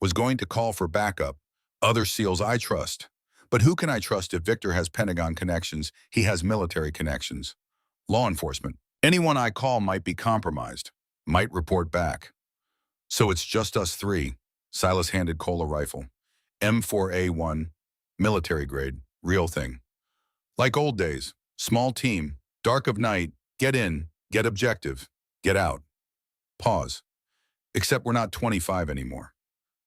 Was going to call for backup. Other SEALs I trust. But who can I trust if Victor has Pentagon connections, he has military connections? Law enforcement. Anyone I call might be compromised, might report back. So it's just us three. Silas handed Cole a rifle. M4A1, military grade, real thing. Like old days, small team, dark of night, get in, get objective, get out. Pause. Except we're not 25 anymore.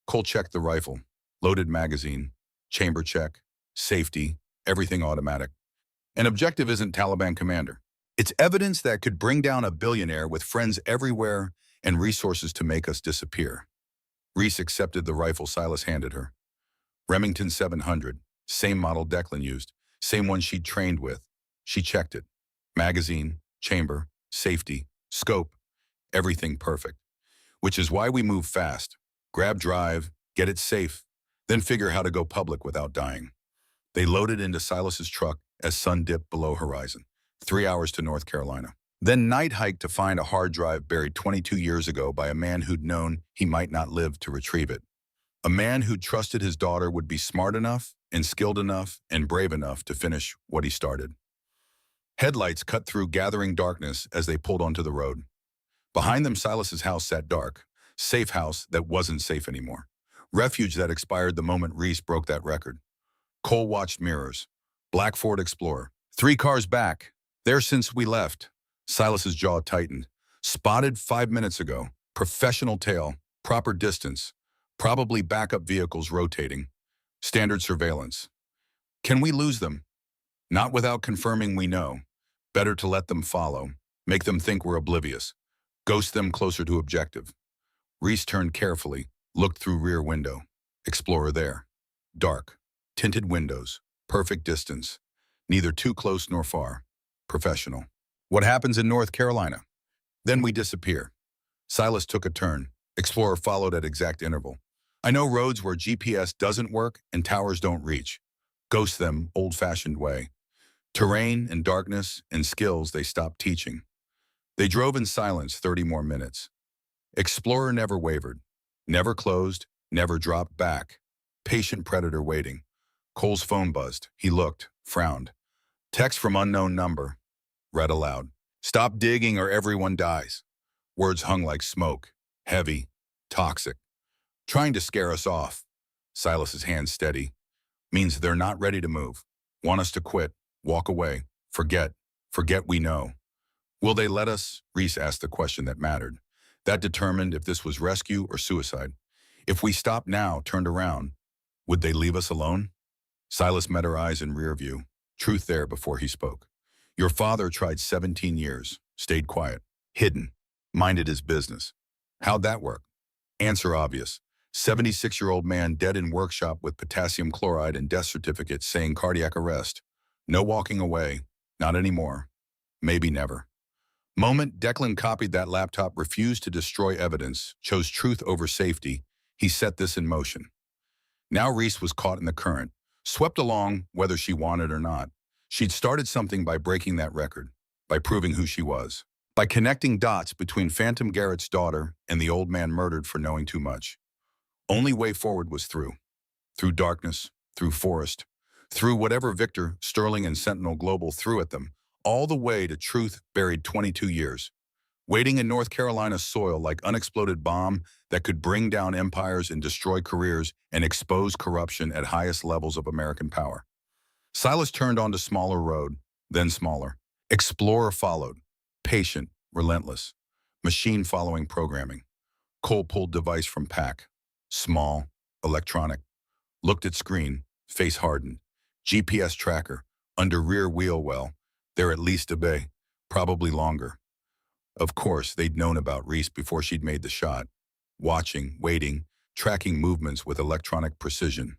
Cole checked the rifle, loaded magazine, chamber check, safety, everything automatic. An objective isn't Taliban commander. It's evidence that could bring down a billionaire with friends everywhere and resources to make us disappear. Reese accepted the rifle Silas handed her. Remington 700, same model Declan used, same one she'd trained with. She checked it. Magazine, chamber, safety, scope, everything perfect. Which is why we move fast. Grab drive, get it safe, then figure how to go public without dying. They loaded into Silas's truck as sun dipped below horizon. 3 hours to North Carolina. Then night hiked to find a hard drive buried 22 years ago by a man who'd known he might not live to retrieve it. A man who trusted his daughter would be smart enough and skilled enough and brave enough to finish what he started. Headlights cut through gathering darkness as they pulled onto the road. Behind them, Silas's house sat dark, safe house that wasn't safe anymore. Refuge that expired the moment Reese broke that record. Cole watched mirrors. Black Ford Explorer. 3 cars back. There since we left. Silas's jaw tightened. Spotted 5 minutes ago. Professional tail. Proper distance. Probably backup vehicles rotating. Standard surveillance. Can we lose them? Not without confirming we know. Better to let them follow. Make them think we're oblivious. Ghost them closer to objective. Reese turned carefully, looked through rear window. Explorer there. Dark. Tinted windows. Perfect distance. Neither too close nor far. Professional. What happens in North Carolina? Then we disappear. Silas took a turn. Explorer followed at exact interval. I know roads where GPS doesn't work and towers don't reach. Ghost them old-fashioned way. Terrain and darkness and skills they stopped teaching. They drove in silence 30 more minutes. Explorer never wavered. Never closed. Never dropped back. Patient predator waiting. Cole's phone buzzed. He looked, frowned. Text from unknown number. Read aloud. Stop digging or everyone dies. Words hung like smoke. Heavy. Toxic. Trying to scare us off. Silas's hands steady. Means they're not ready to move. Want us to quit. Walk away. Forget. Forget we know. Will they let us? Reese asked the question that mattered. That determined if this was rescue or suicide. If we stopped now, turned around, would they leave us alone? Silas met her eyes in rear view. Truth there before he spoke. Your father tried 17 years, stayed quiet, hidden, minded his business. How'd that work? Answer obvious. 76-year-old man dead in workshop with potassium chloride and death certificate saying cardiac arrest. No walking away. Not anymore. Maybe never. Moment Declan copied that laptop, refused to destroy evidence, chose truth over safety. He set this in motion. Now Reese was caught in the current, swept along whether she wanted or not. She'd started something by breaking that record, by proving who she was, by connecting dots between Phantom Garrett's daughter and the old man murdered for knowing too much. Only way forward was through darkness, through forest, through whatever Victor, Sterling, and Sentinel Global threw at them, all the way to truth buried 22 years. Waiting in North Carolina's soil like unexploded bomb that could bring down empires and destroy careers and expose corruption at highest levels of American power. Silas turned onto smaller road, then smaller. Explorer followed, patient, relentless. Machine following programming. Cole pulled device from pack. Small, electronic. Looked at screen, face hardened. GPS tracker, under rear wheel well. They're at least a bay, probably longer. Of course, they'd known about Reese before she'd made the shot. Watching, waiting, tracking movements with electronic precision.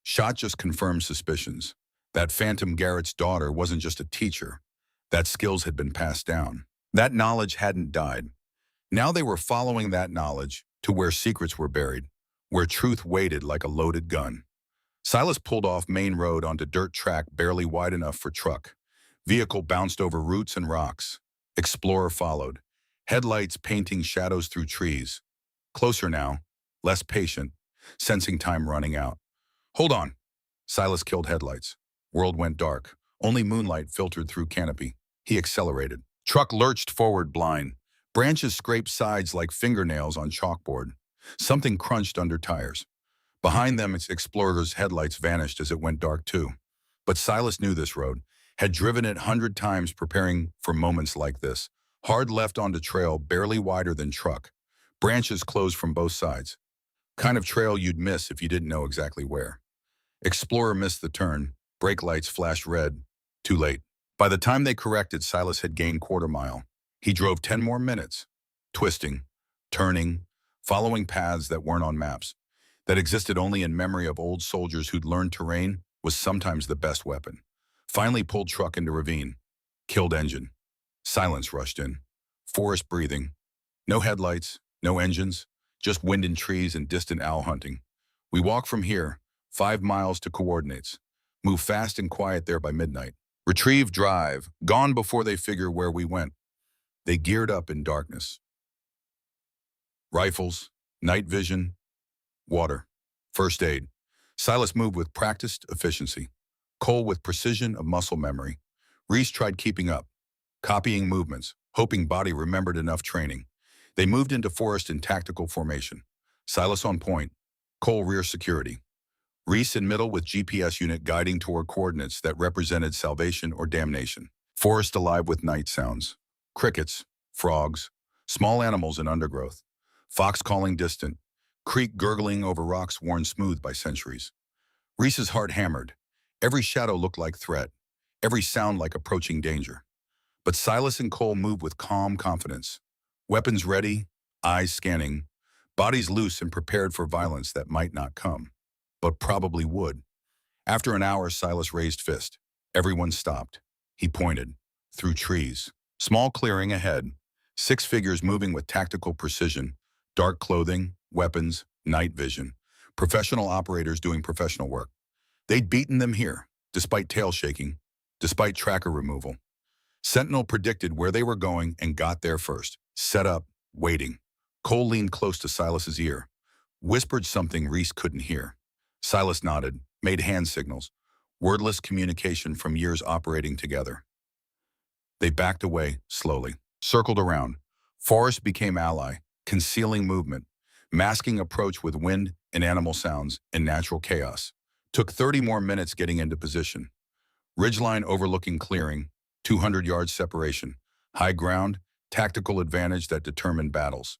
Shot just confirmed suspicions. That Phantom Garrett's daughter wasn't just a teacher. That skills had been passed down. That knowledge hadn't died. Now they were following that knowledge to where secrets were buried, where truth waited like a loaded gun. Silas pulled off main road onto dirt track barely wide enough for truck. Vehicle bounced over roots and rocks. Explorer followed, headlights painting shadows through trees. Closer now, less patient, sensing time running out. Hold on. Silas killed headlights. World went dark. Only moonlight filtered through canopy. He accelerated. Truck lurched forward blind. Branches scraped sides like fingernails on chalkboard. Something crunched under tires. Behind them, its Explorer's headlights vanished as it went dark too. But Silas knew this road, had driven it 100 times preparing for moments like this. Hard left onto trail, barely wider than truck. Branches closed from both sides. Kind of trail you'd miss if you didn't know exactly where. Explorer missed the turn. Brake lights flashed red. Too late. By the time they corrected, Silas had gained quarter mile. He drove 10 more minutes. Twisting, turning, following paths that weren't on maps, that existed only in memory of old soldiers who'd learned terrain was sometimes the best weapon. Finally pulled truck into ravine. Killed engine. Silence rushed in. Forest breathing. No headlights, no engines, just wind in trees and distant owl hunting. We walk from here, 5 miles to coordinates. Move fast and quiet there by midnight. Retrieve drive, gone before they figure where we went. They geared up in darkness. Rifles, night vision, water, first aid. Silas moved with practiced efficiency. Cole with precision of muscle memory. Reese tried keeping up, copying movements, hoping body remembered enough training. They moved into forest in tactical formation. Silas on point, Cole rear security. Reese in middle with GPS unit guiding toward coordinates that represented salvation or damnation. Forest alive with night sounds. Crickets, frogs, small animals in undergrowth. Fox calling distant. Creek gurgling over rocks worn smooth by centuries. Reese's heart hammered. Every shadow looked like threat. Every sound like approaching danger. But Silas and Cole moved with calm confidence. Weapons ready, eyes scanning, bodies loose and prepared for violence that might not come, but probably would. After an hour, Silas raised fist. Everyone stopped. He pointed. Through trees. Small clearing ahead. 6 figures moving with tactical precision. Dark clothing, weapons, night vision. Professional operators doing professional work. They'd beaten them here, despite tail shaking, despite tracker removal. Sentinel predicted where they were going and got there first. Set up, waiting. Cole leaned close to Silas's ear. Whispered something Reese couldn't hear. Silas nodded, made hand signals. Wordless communication from years operating together. They backed away, slowly. Circled around. Forest became ally, concealing movement. Masking approach with wind and animal sounds and natural chaos. Took 30 more minutes getting into position. Ridgeline overlooking clearing. 200 yards separation. High ground, tactical advantage that determined battles.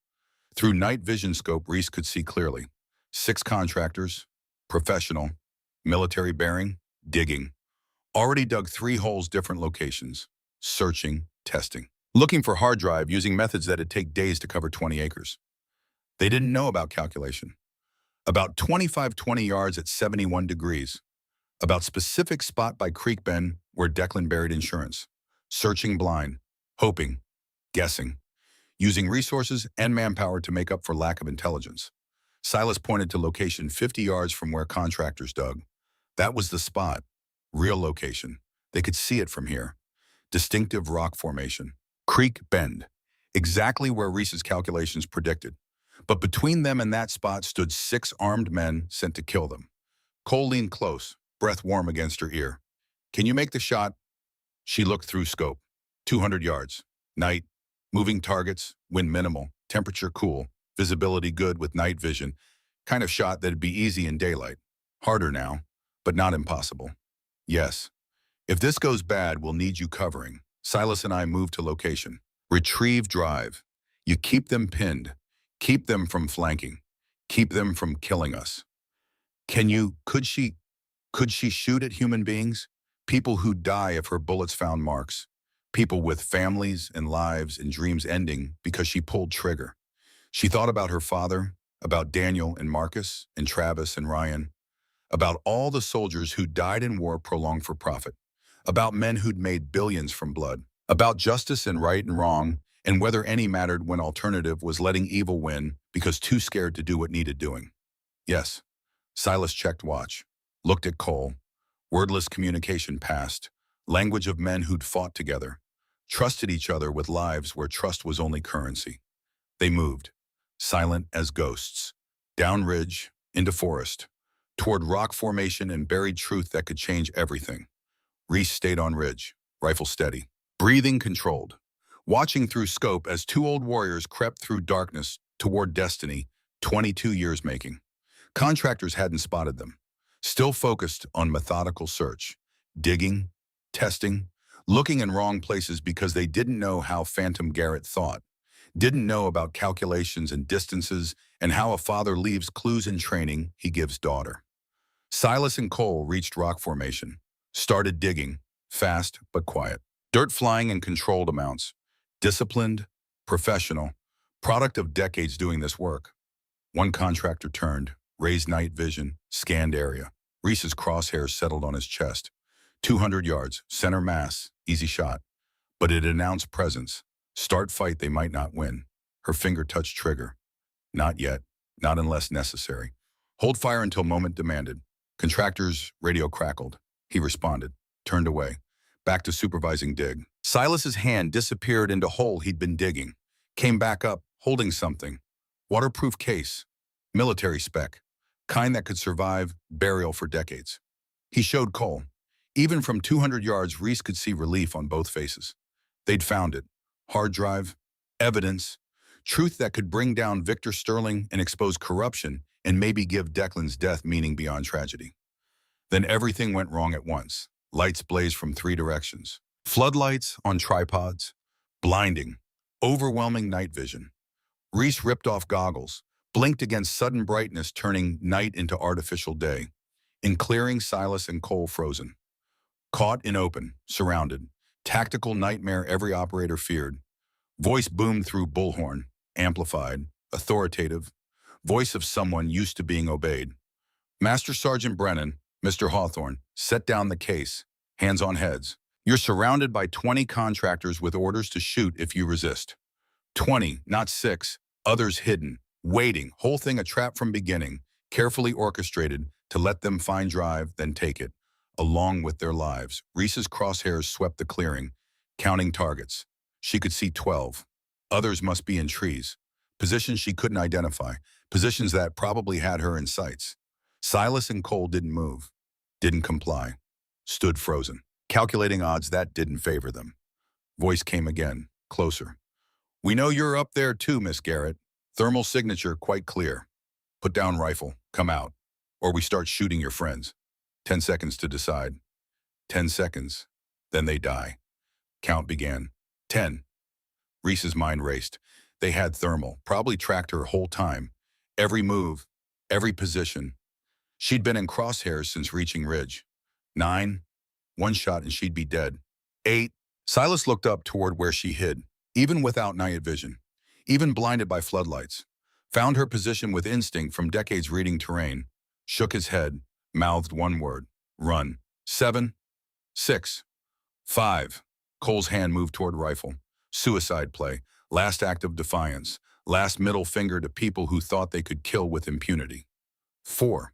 Through night vision scope, Reese could see clearly. 6 contractors, professional, military bearing, digging. Already dug 3 holes, different locations. Searching, testing. Looking for hard drive using methods that'd take days to cover 20 acres. They didn't know about calculation. About 25-20 yards at 71 degrees. About specific spot by creek bend where Declan buried insurance. Searching blind, hoping, guessing, using resources and manpower to make up for lack of intelligence. Silas pointed to location 50 yards from where contractors dug. That was the spot. Real location. They could see it from here. Distinctive rock formation. Creek bend. Exactly where Reese's calculations predicted. But between them and that spot stood 6 armed men sent to kill them. Cole leaned close, breath warm against her ear. Can you make the shot? She looked through scope. 200 yards. Night. Moving targets. Wind minimal. Temperature cool. Visibility good with night vision. Kind of shot that'd be easy in daylight. Harder now, but not impossible. Yes. If this goes bad, we'll need you covering. Silas and I moved to location. Retrieve drive. You keep them pinned. Keep them from flanking. Keep them from killing us. Could she shoot at human beings? People who die if her bullets found marks. People with families and lives and dreams ending because she pulled trigger. She thought about her father, about Daniel and Marcus and Travis and Ryan, about all the soldiers who died in war prolonged for profit, about men who'd made billions from blood, about justice and right and wrong, and whether any mattered when alternative was letting evil win because too scared to do what needed doing. Yes, Silas checked watch, looked at Cole. Wordless communication passed, language of men who'd fought together, trusted each other with lives where trust was only currency. They moved, silent as ghosts, down ridge, into forest, toward rock formation and buried truth that could change everything. Reese stayed on ridge, rifle steady, breathing controlled, watching through scope as 2 old warriors crept through darkness toward destiny, 22 years making. Contractors hadn't spotted them, still focused on methodical search, digging, testing, looking in wrong places because they didn't know how Phantom Garrett thought, didn't know about calculations and distances and how a father leaves clues in training he gives daughter. Silas and Cole reached rock formation, started digging, fast but quiet. Dirt flying in controlled amounts. Disciplined, professional, product of decades doing this work. One contractor turned, raised night vision, scanned area. Reese's crosshairs settled on his chest. 200 yards, center mass, easy shot. But it announced presence. Start fight they might not win. Her finger touched trigger. Not yet, not unless necessary. Hold fire until moment demanded. Contractor's radio crackled. He responded, turned away, back to supervising dig. Silas's hand disappeared into hole he'd been digging. Came back up, holding something. Waterproof case. Military spec. Kind that could survive burial for decades. He showed Cole. Even from 200 yards, Reese could see relief on both faces. They'd found it. Hard drive, evidence, truth that could bring down Victor Sterling and expose corruption and maybe give Declan's death meaning beyond tragedy. Then everything went wrong at once. Lights blazed from 3 directions. Floodlights on tripods. Blinding, overwhelming night vision. Reese ripped off goggles, blinked against sudden brightness, turning night into artificial day. In clearing, Silas and Cole frozen. Caught in open, surrounded. Tactical nightmare every operator feared. Voice boomed through bullhorn, amplified, authoritative. Voice of someone used to being obeyed. Master Sergeant Brennan, Mr. Hawthorne, set down the case, hands on heads. You're surrounded by 20 contractors with orders to shoot if you resist. 20, not 6, others hidden, waiting, whole thing a trap from beginning, carefully orchestrated to let them find drive, then take it, along with their lives. Reese's crosshairs swept the clearing, counting targets. She could see 12. Others must be in trees, positions she couldn't identify, positions that probably had her in sights. Silas and Cole didn't move, didn't comply, stood frozen. Calculating odds that didn't favor them. Voice came again, closer. We know you're up there too, Miss Garrett. Thermal signature quite clear. Put down rifle, come out, or we start shooting your friends. 10 seconds to decide. 10 seconds, then they die. Count began. 10. Reese's mind raced. They had thermal, probably tracked her whole time. Every move, every position. She'd been in crosshairs since reaching ridge. 9. One shot and she'd be dead. 8. Silas looked up toward where she hid, even without night vision, even blinded by floodlights. Found her position with instinct from decades reading terrain. Shook his head, mouthed one word. Run. 7. 6. 5. Cole's hand moved toward rifle. Suicide play, last act of defiance, last middle finger to people who thought they could kill with impunity. 4.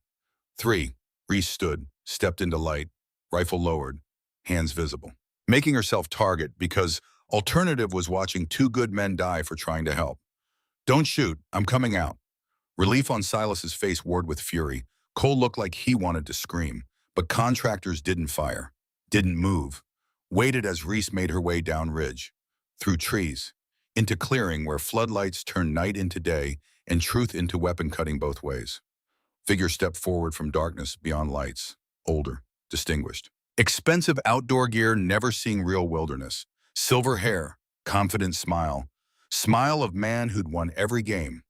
3. Reese stood, stepped into light, rifle lowered, hands visible, making herself target because alternative was watching two good men die for trying to help. Don't shoot, I'm coming out. Relief on Silas's face warred with fury. Cole looked like he wanted to scream, but contractors didn't fire, didn't move, waited as Reese made her way down ridge, through trees, into clearing where floodlights turned night into day and truth into weapon cutting both ways. Figure stepped forward from darkness beyond lights, older, distinguished. Expensive outdoor gear, never seeing real wilderness. Silver hair, confident smile. Smile of man who'd won every game.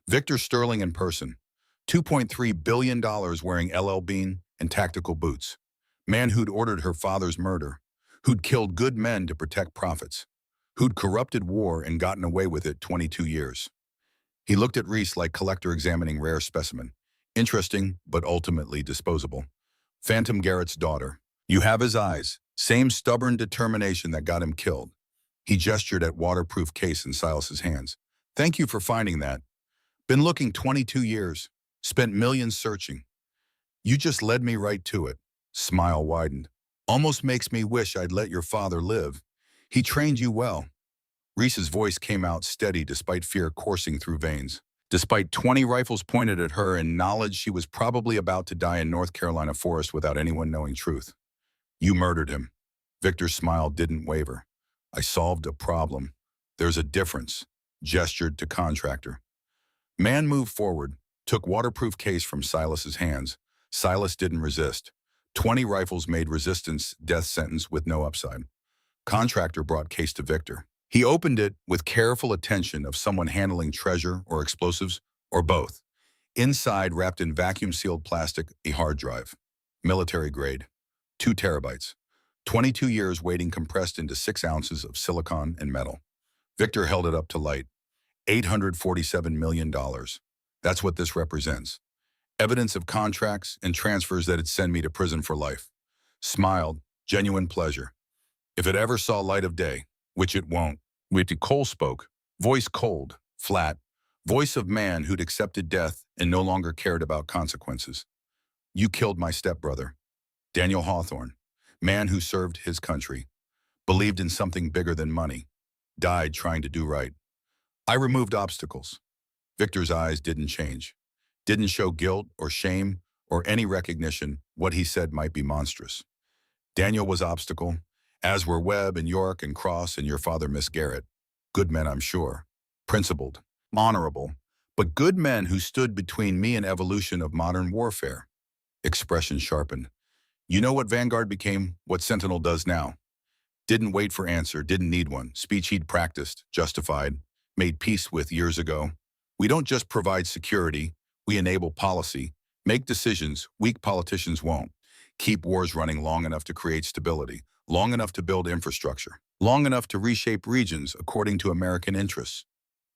Victor Sterling in person. $2.3 billion wearing LL Bean and tactical boots. Man who'd ordered her father's murder. Who'd killed good men to protect profits. Who'd corrupted war and gotten away with it 22 years. He looked at Reese like collector examining rare specimen. Interesting, but ultimately disposable. Phantom Garrett's daughter. You have his eyes. Same stubborn determination that got him killed. He gestured at waterproof case in Silas's hands. Thank you for finding that. Been looking 22 years. Spent millions searching. You just led me right to it. Smile widened. Almost makes me wish I'd let your father live. He trained you well. Reese's voice came out steady despite fear coursing through veins. Despite 20 rifles pointed at her and knowledge she was probably about to die in North Carolina forest without anyone knowing truth. You murdered him. Victor's smile didn't waver. I solved a problem. There's a difference. Gestured to contractor. Man moved forward, took waterproof case from Silas's hands. Silas didn't resist. 20 rifles made resistance death sentence with no upside. Contractor brought case to Victor. He opened it with careful attention of someone handling treasure or explosives, or both. Inside, wrapped in vacuum-sealed plastic, a hard drive. Military grade. 2 terabytes. 22 years waiting compressed into 6 ounces of silicon and metal. Victor held it up to light. $847 million. That's what this represents. Evidence of contracts and transfers that'd send me to prison for life. Smiled, genuine pleasure. If it ever saw light of day, which it won't. Cole spoke, voice cold, flat, voice of man who'd accepted death and no longer cared about consequences. You killed my stepbrother, Daniel Hawthorne, man who served his country, believed in something bigger than money, died trying to do right. I removed obstacles. Victor's eyes didn't change, didn't show guilt or shame or any recognition what he said might be monstrous. Daniel was obstacle, as were Webb and York and Cross and your father, Miss Garrett. Good men, I'm sure. Principled, honorable, but good men who stood between me and evolution of modern warfare. Expression sharpened. You know what Vanguard became, what Sentinel does now. Didn't wait for answer, didn't need one. Speech he'd practiced, justified, made peace with years ago. We don't just provide security, we enable policy, make decisions weak politicians won't. Keep wars running long enough to create stability, long enough to build infrastructure, long enough to reshape regions according to American interests,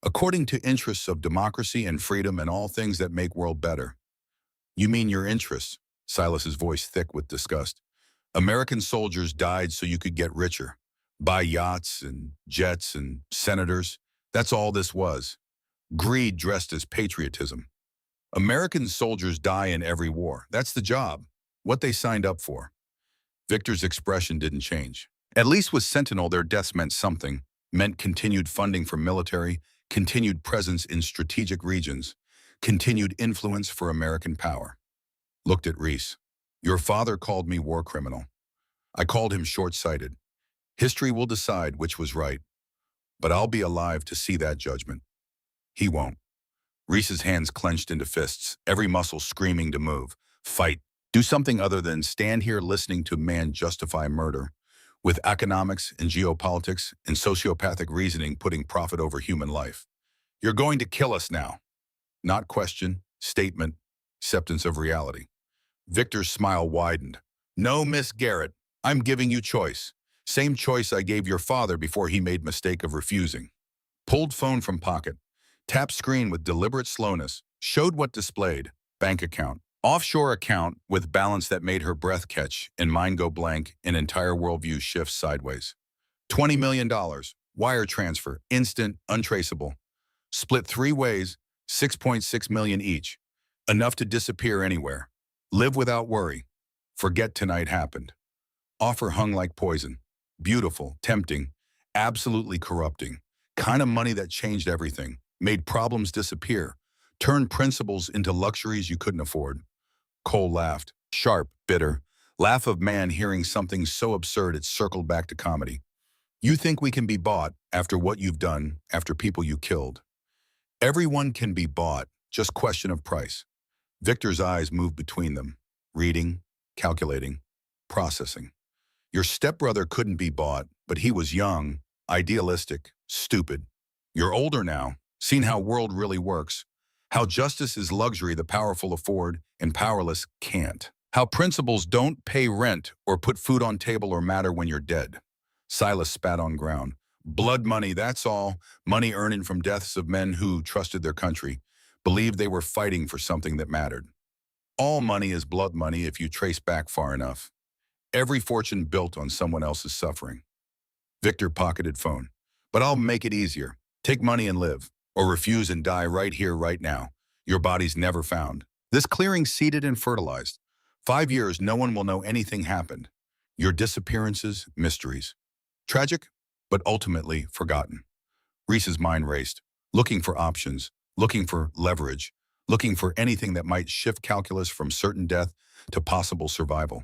according to interests of democracy and freedom and all things that make world better. You mean your interests? Silas's voice thick with disgust. American soldiers died so you could get richer, buy yachts and jets and senators. That's all this was. Greed dressed as patriotism. American soldiers die in every war. That's the job, what they signed up for. Victor's expression didn't change. At least with Sentinel, their deaths meant something, meant continued funding for military, continued presence in strategic regions, continued influence for American power. Looked at Reese. Your father called me war criminal. I called him short-sighted. History will decide which was right, but I'll be alive to see that judgment. He won't. Reese's hands clenched into fists, every muscle screaming to move, fight, do something other than stand here listening to man justify murder, with economics and geopolitics and sociopathic reasoning putting profit over human life. You're going to kill us now. Not question, statement, acceptance of reality. Victor's smile widened. No, Miss Garrett, I'm giving you choice. Same choice I gave your father before he made mistake of refusing. Pulled phone from pocket. Tapped screen with deliberate slowness. Showed what displayed. Bank account. Offshore account with balance that made her breath catch and mind go blank and entire worldview shifts sideways. $20 million. Wire transfer, instant, untraceable. Split 3 ways, 6.6 million each. Enough to disappear anywhere. Live without worry. Forget tonight happened. Offer hung like poison. Beautiful, tempting, absolutely corrupting. Kind of money that changed everything, made problems disappear, turned principles into luxuries you couldn't afford. Cole laughed, sharp, bitter. Laugh of man hearing something so absurd it circled back to comedy. You think we can be bought after what you've done, after people you killed. Everyone can be bought, just question of price. Victor's eyes moved between them, reading, calculating, processing. Your stepbrother couldn't be bought, but he was young, idealistic, stupid. You're older now, seen how world really works, how justice is luxury the powerful afford and powerless can't. How principles don't pay rent or put food on table or matter when you're dead. Silas spat on ground. Blood money, that's all. Money earned from deaths of men who trusted their country, believed they were fighting for something that mattered. All money is blood money if you trace back far enough. Every fortune built on someone else's suffering. Victor pocketed phone. But I'll make it easier. Take money and live, or refuse and die right here, right now. Your body's never found. This clearing seeded and fertilized. 5 years, no one will know anything happened. Your disappearances, mysteries. Tragic, but ultimately forgotten. Reese's mind raced, looking for options, looking for leverage, looking for anything that might shift calculus from certain death to possible survival.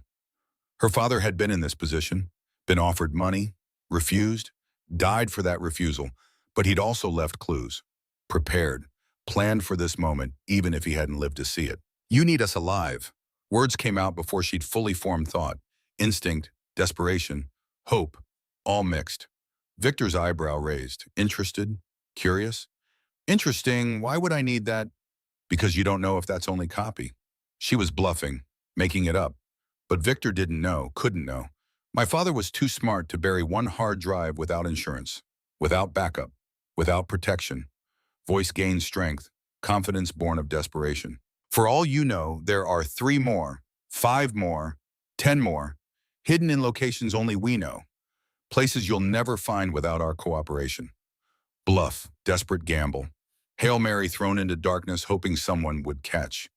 Her father had been in this position, been offered money, refused, died for that refusal, but he'd also left clues. Prepared, planned for this moment, even if he hadn't lived to see it. You need us alive. Words came out before she'd fully formed thought. Instinct, desperation, hope, all mixed. Victor's eyebrow raised. Interested? Curious? Interesting. Why would I need that? Because you don't know if that's only copy. She was bluffing, making it up. But Victor didn't know, couldn't know. My father was too smart to bury one hard drive without insurance, without backup, without protection. Voice gained strength, confidence born of desperation. For all you know, there are 3 more, 5 more, 10 more, hidden in locations only we know. Places you'll never find without our cooperation. Bluff, desperate gamble. Hail Mary thrown into darkness hoping someone would catch.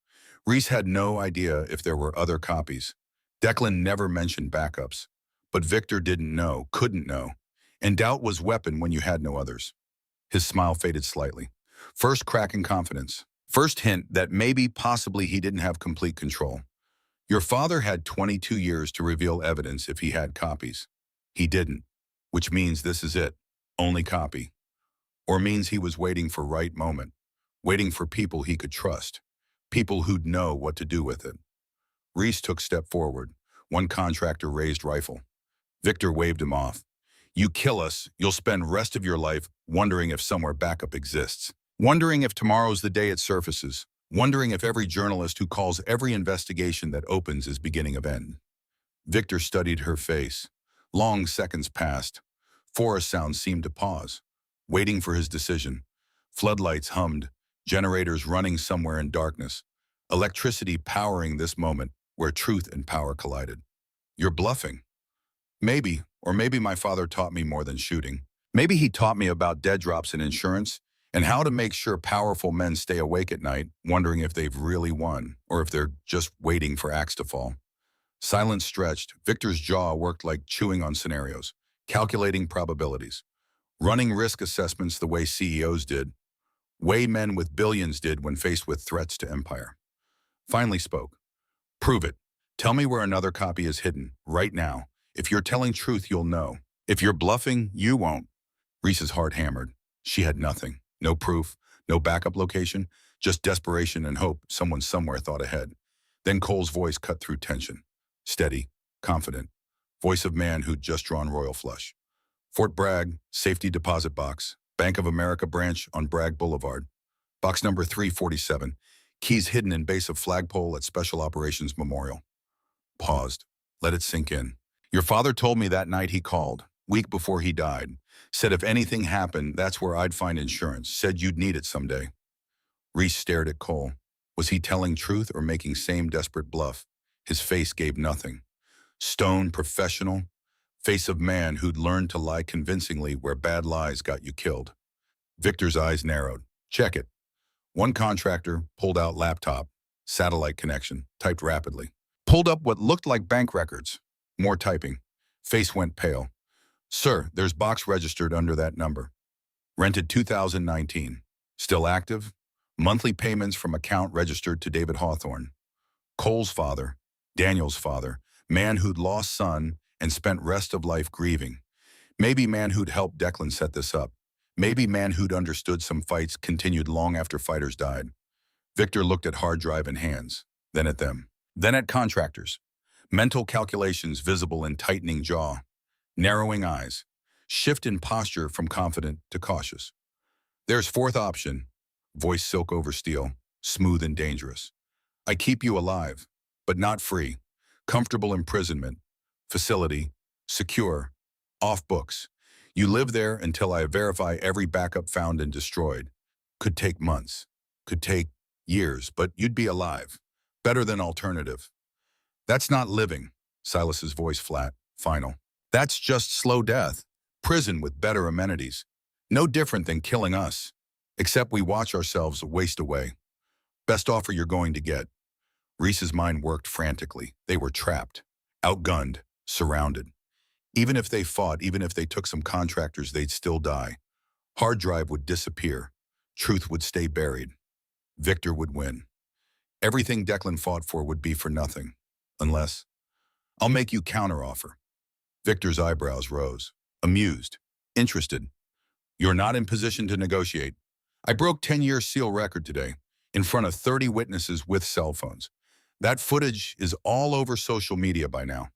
Reese had no idea if there were other copies. Declan never mentioned backups. But Victor didn't know, couldn't know. And doubt was weapon when you had no others. His smile faded slightly. First crack in confidence. First hint that maybe, possibly, he didn't have complete control. Your father had 22 years to reveal evidence if he had copies. He didn't, which means this is it, only copy. Or means he was waiting for right moment, waiting for people he could trust, people who'd know what to do with it. Reese took step forward. One contractor raised rifle. Victor waved him off. You kill us, you'll spend rest of your life wondering if somewhere backup exists. Wondering if tomorrow's the day it surfaces. Wondering if every journalist who calls every investigation that opens is beginning of end. Victor studied her face. Long seconds passed. Forest sounds seemed to pause, waiting for his decision. Floodlights hummed, generators running somewhere in darkness. Electricity powering this moment where truth and power collided. You're bluffing. Maybe, or maybe my father taught me more than shooting. Maybe he taught me about dead drops and insurance, and how to make sure powerful men stay awake at night, wondering if they've really won, or if they're just waiting for axe to fall. Silence stretched. Victor's jaw worked like chewing on scenarios, calculating probabilities, running risk assessments the way CEOs did, way men with billions did when faced with threats to empire. Finally spoke. Prove it. Tell me where another copy is hidden, right now. If you're telling truth, you'll know. If you're bluffing, you won't. Reese's heart hammered. She had nothing. No proof, no backup location, just desperation and hope someone somewhere thought ahead. Then Cole's voice cut through tension. Steady, confident. Voice of man who'd just drawn royal flush. Fort Bragg, safety deposit box. Bank of America branch on Bragg Boulevard. Box number 347. Keys hidden in base of flagpole at Special Operations Memorial. Paused. Let it sink in. Your father told me that night he called, week before he died. Said if anything happened, that's where I'd find insurance. Said you'd need it someday. Reese stared at Cole. Was he telling truth or making same desperate bluff? His face gave nothing. Stone, professional. Face of man who'd learned to lie convincingly where bad lies got you killed. Victor's eyes narrowed. Check it. One contractor pulled out laptop, satellite connection, typed rapidly. Pulled up what looked like bank records. More typing. Face went pale. Sir, there's box registered under that number. Rented 2019. Still active. Monthly payments from account registered to David Hawthorne. Cole's father, Daniel's father, man who'd lost son and spent rest of life grieving. Maybe man who'd helped Declan set this up. Maybe man who'd understood some fights continued long after fighters died. Victor looked at hard drive in hands, then at them, then at contractors. Mental calculations visible in tightening jaw, narrowing eyes, shift in posture from confident to cautious. There's fourth option, voice silk over steel, smooth and dangerous. I keep you alive, but not free. Comfortable imprisonment, facility, secure, off books. You live there until I verify every backup found and destroyed. Could take months, could take years, but you'd be alive. Better than alternative. That's not living, Silas's voice flat, final. That's just slow death. Prison with better amenities. No different than killing us, except we watch ourselves waste away. Best offer you're going to get. Reese's mind worked frantically. They were trapped, outgunned, surrounded. Even if they fought, even if they took some contractors, they'd still die. Hard drive would disappear. Truth would stay buried. Victor would win. Everything Declan fought for would be for nothing. Unless, I'll make you counteroffer. Victor's eyebrows rose. Amused. Interested. You're not in position to negotiate. I broke 10-year seal record today, in front of 30 witnesses with cell phones. That footage is all over social media by now.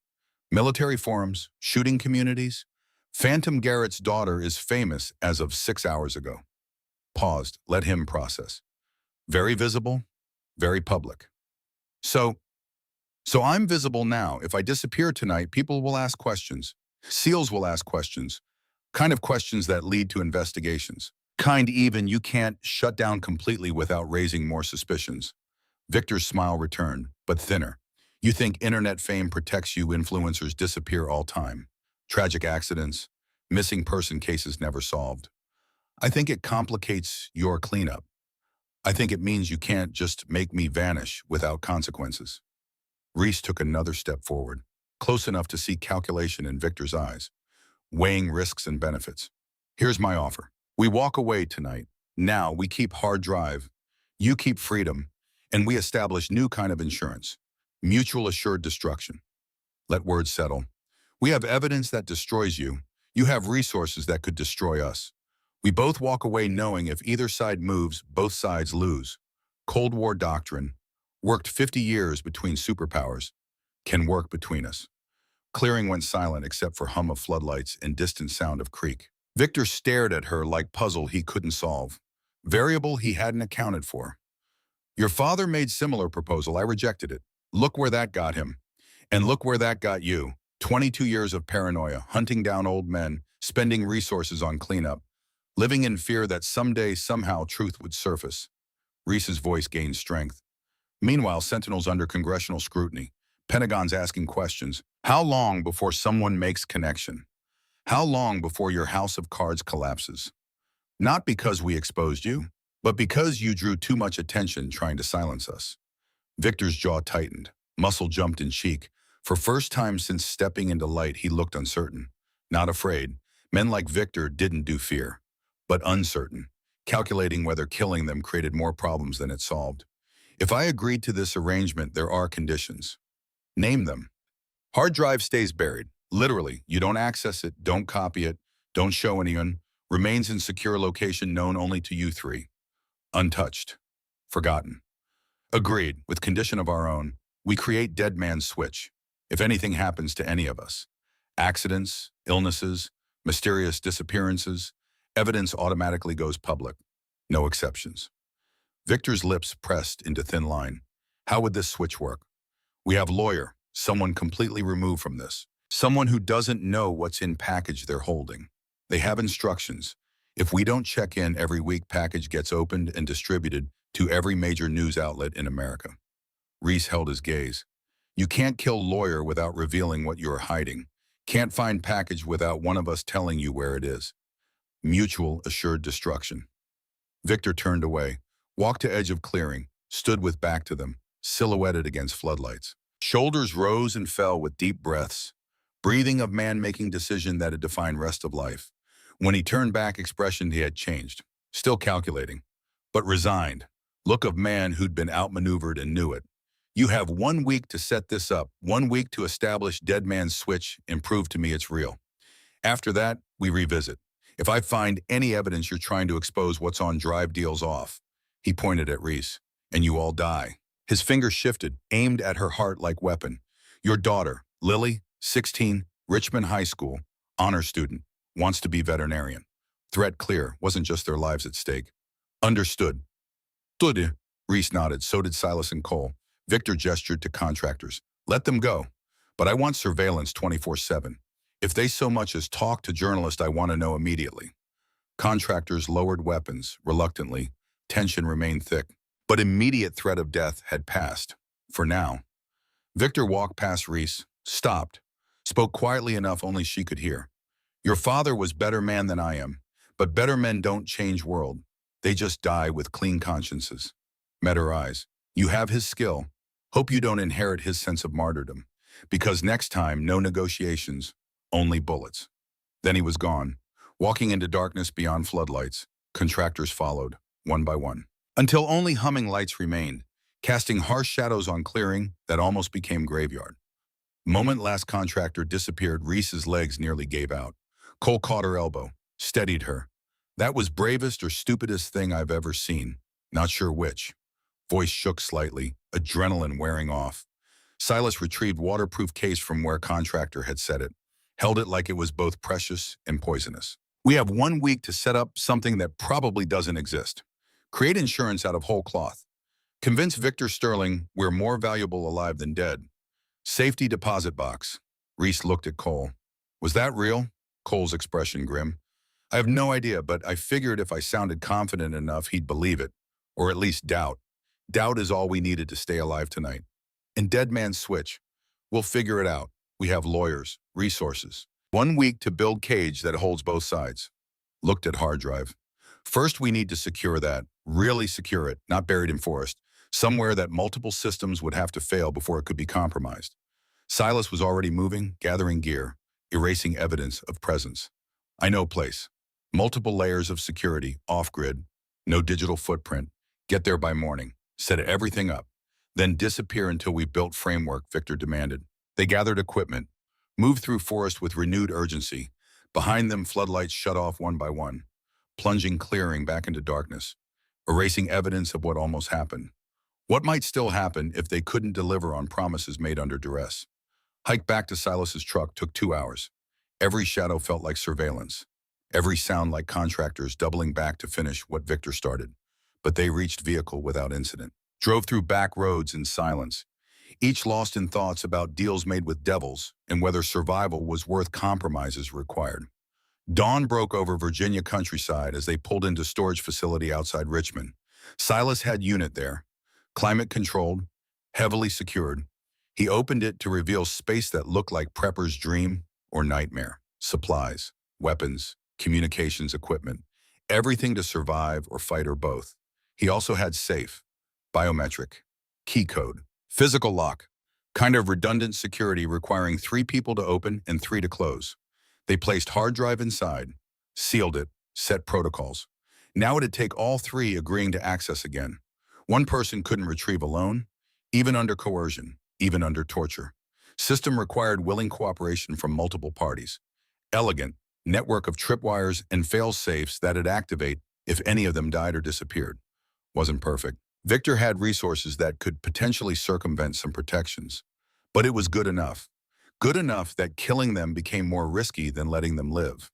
Military forums, shooting communities. Phantom Garrett's daughter is famous as of 6 hours ago. Paused, let him process. Very visible, very public. So I'm visible now. If I disappear tonight, people will ask questions. SEALs will ask questions. Kind of questions that lead to investigations. Kind even you can't shut down completely without raising more suspicions. Victor's smile returned, but thinner. You think internet fame protects you, influencers disappear all time. Tragic accidents, missing person cases never solved. I think it complicates your cleanup. I think it means you can't just make me vanish without consequences. Reese took another step forward, close enough to see calculation in Victor's eyes, weighing risks and benefits. Here's my offer. We walk away tonight. Now we keep hard drive. You keep freedom. And we establish new kind of insurance. Mutual assured destruction. Let words settle. We have evidence that destroys you. You have resources that could destroy us. We both walk away knowing if either side moves, both sides lose. Cold War doctrine, worked 50 years between superpowers, can work between us. Clearing went silent except for hum of floodlights and distant sound of creek. Victor stared at her like puzzle he couldn't solve. Variable he hadn't accounted for. Your father made similar proposal. I rejected it. Look where that got him. And look where that got you. 22 years of paranoia, hunting down old men, spending resources on cleanup, living in fear that someday, somehow, truth would surface. Reese's voice gained strength. Meanwhile, Sentinel's under congressional scrutiny. Pentagon's asking questions. How long before someone makes connection? How long before your house of cards collapses? Not because we exposed you, but because you drew too much attention trying to silence us. Victor's jaw tightened. Muscle jumped in cheek. For first time since stepping into light, he looked uncertain. Not afraid. Men like Victor didn't do fear, but uncertain, calculating whether killing them created more problems than it solved. If I agreed to this arrangement, there are conditions. Name them. Hard drive stays buried. Literally, you don't access it, don't copy it, don't show anyone. Remains in secure location known only to you three. Untouched. Forgotten. Agreed, with condition of our own. We create dead man's switch. If anything happens to any of us, accidents, illnesses, mysterious disappearances, evidence automatically goes public. No exceptions. Victor's lips pressed into thin line. How would this switch work? We have lawyer, someone completely removed from this. Someone who doesn't know what's in package they're holding. They have instructions. If we don't check in every week, package gets opened and distributed to every major news outlet in America. Reese held his gaze. You can't kill lawyer without revealing what you're hiding. Can't find package without one of us telling you where it is. Mutual assured destruction. Victor turned away, walked to edge of clearing, stood with back to them, silhouetted against floodlights. Shoulders rose and fell with deep breaths, breathing of man making decision that had defined rest of life. When he turned back, expression he had changed, still calculating, but resigned. Look of man who'd been outmaneuvered and knew it. You have 1 week to set this up, 1 week to establish dead man's switch and prove to me it's real. After that, we revisit. If I find any evidence you're trying to expose what's on drive deals off, he pointed at Reese, and you all die. His finger shifted, aimed at her heart like weapon. Your daughter, Lily, 16, Richmond High School, honor student, wants to be veterinarian. Threat clear, wasn't just their lives at stake. Understood. Stood. Reese nodded, so did Silas and Cole. Victor gestured to contractors. Let them go. But I want surveillance 24/7. If they so much as talk to journalists, I want to know immediately. Contractors lowered weapons, reluctantly. Tension remained thick. But immediate threat of death had passed. For now. Victor walked past Reese, stopped, spoke quietly enough only she could hear. Your father was better man than I am, but better men don't change world. They just die with clean consciences. Met her eyes. You have his skill. Hope you don't inherit his sense of martyrdom. Because next time, no negotiations, only bullets. Then he was gone, walking into darkness beyond floodlights. Contractors followed, one by one, until only humming lights remained, casting harsh shadows on clearing that almost became graveyard. Moment last contractor disappeared, Reese's legs nearly gave out. Cole caught her elbow, steadied her. That was bravest or stupidest thing I've ever seen. Not sure which. Voice shook slightly, adrenaline wearing off. Silas retrieved waterproof case from where contractor had set it, held it like it was both precious and poisonous. We have 1 week to set up something that probably doesn't exist. Create insurance out of whole cloth. Convince Victor Sterling we're more valuable alive than dead. Safety deposit box. Reese looked at Cole. Was that real? Cole's expression grim. I have no idea, but I figured if I sounded confident enough, he'd believe it. Or at least doubt. Doubt is all we needed to stay alive tonight. And dead man's switch. We'll figure it out. We have lawyers, resources. 1 week to build cage that holds both sides. Looked at hard drive. First, we need to secure that. Really secure it, not buried in forest. Somewhere that multiple systems would have to fail before it could be compromised. Silas was already moving, gathering gear, erasing evidence of presence. I know place. Multiple layers of security, off-grid, no digital footprint. Get there by morning. Set everything up. Then disappear until we built framework, Victor demanded. They gathered equipment, moved through forest with renewed urgency. Behind them, floodlights shut off one by one, plunging clearing back into darkness, erasing evidence of what almost happened. What might still happen if they couldn't deliver on promises made under duress? Hike back to Silas's truck took 2 hours. Every shadow felt like surveillance. Every sound like contractors doubling back to finish what Victor started. But they reached vehicle without incident. Drove through back roads in silence, each lost in thoughts about deals made with devils and whether survival was worth compromises required. Dawn broke over Virginia countryside as they pulled into storage facility outside Richmond. Silas had unit there, climate controlled, heavily secured. He opened it to reveal space that looked like prepper's dream or nightmare. Supplies, weapons, communications equipment, everything to survive or fight or both. He also had safe, biometric, key code, physical lock, kind of redundant security requiring 3 people to open and 3 to close. They placed hard drive inside, sealed it, set protocols. Now it'd take all 3 agreeing to access again. One person couldn't retrieve alone, even under coercion, even under torture. System required willing cooperation from multiple parties. Elegant, network of tripwires and fail-safes that'd activate if any of them died or disappeared. Wasn't perfect. Victor had resources that could potentially circumvent some protections. But it was good enough. Good enough that killing them became more risky than letting them live.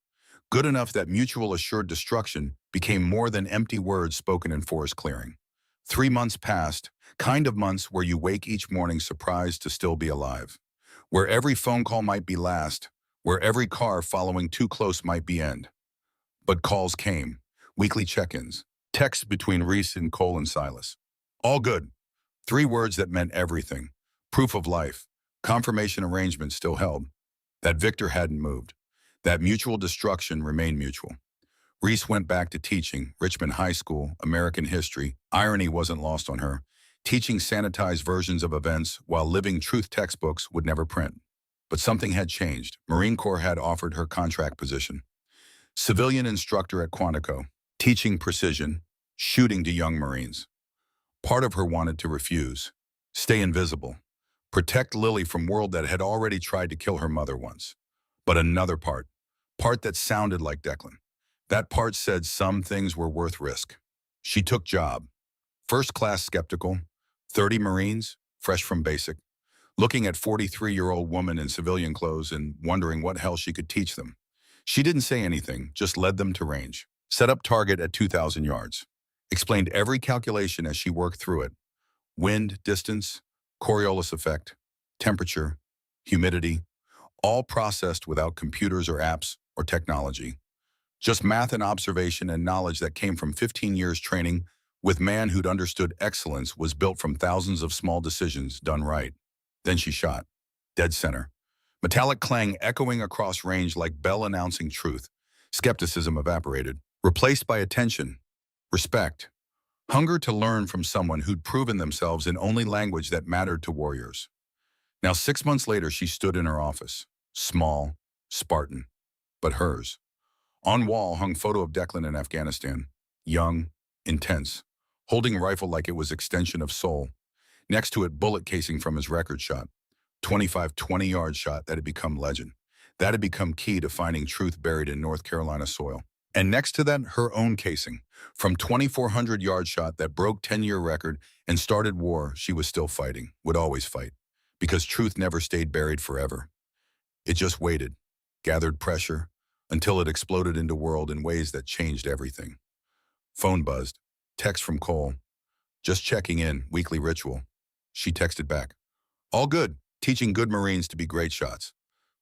Good enough that mutual assured destruction became more than empty words spoken in forest clearing. 3 months passed, kind of months where you wake each morning surprised to still be alive. Where every phone call might be last, where every car following too close might be end. But calls came, weekly check-ins, texts between Reese and Cole and Silas. All good. 3 words that meant everything. Proof of life. Confirmation arrangements still held. That Victor hadn't moved. That mutual destruction remained mutual. Reese went back to teaching, Richmond High School, American history. Irony wasn't lost on her. Teaching sanitized versions of events while living truth textbooks would never print. But something had changed. Marine Corps had offered her contract position. Civilian instructor at Quantico, teaching precision, shooting to young Marines. Part of her wanted to refuse. Stay invisible. Protect Lily from world that had already tried to kill her mother once. But another part that sounded like Declan. That part said some things were worth risk. She took job. First class skeptical, 30 Marines, fresh from basic, looking at 43-year-old woman in civilian clothes and wondering what hell she could teach them. She didn't say anything, just led them to range. Set up target at 2,000 yards. Explained every calculation as she worked through it. Wind, distance, Coriolis effect, temperature, humidity, all processed without computers or apps or technology. Just math and observation and knowledge that came from 15 years training with man who'd understood excellence was built from thousands of small decisions done right. Then she shot. Dead center. Metallic clang echoing across range like bell announcing truth. Skepticism evaporated, replaced by attention, respect, hunger to learn from someone who'd proven themselves in only language that mattered to warriors. Now 6 months later, she stood in her office. Small, Spartan, but hers. On wall hung photo of Declan in Afghanistan. Young, intense, holding rifle like it was extension of soul. Next to it, bullet casing from his record shot. 25 20-yard shot that had become legend. That had become key to finding truth buried in North Carolina soil. And next to that, her own casing. From 2,400-yard shot that broke 10-year record and started war, she was still fighting, would always fight. Because truth never stayed buried forever. It just waited, gathered pressure, until it exploded into world in ways that changed everything. Phone buzzed. Text from Cole. Just checking in, weekly ritual. She texted back. All good. Teaching good Marines to be great shots.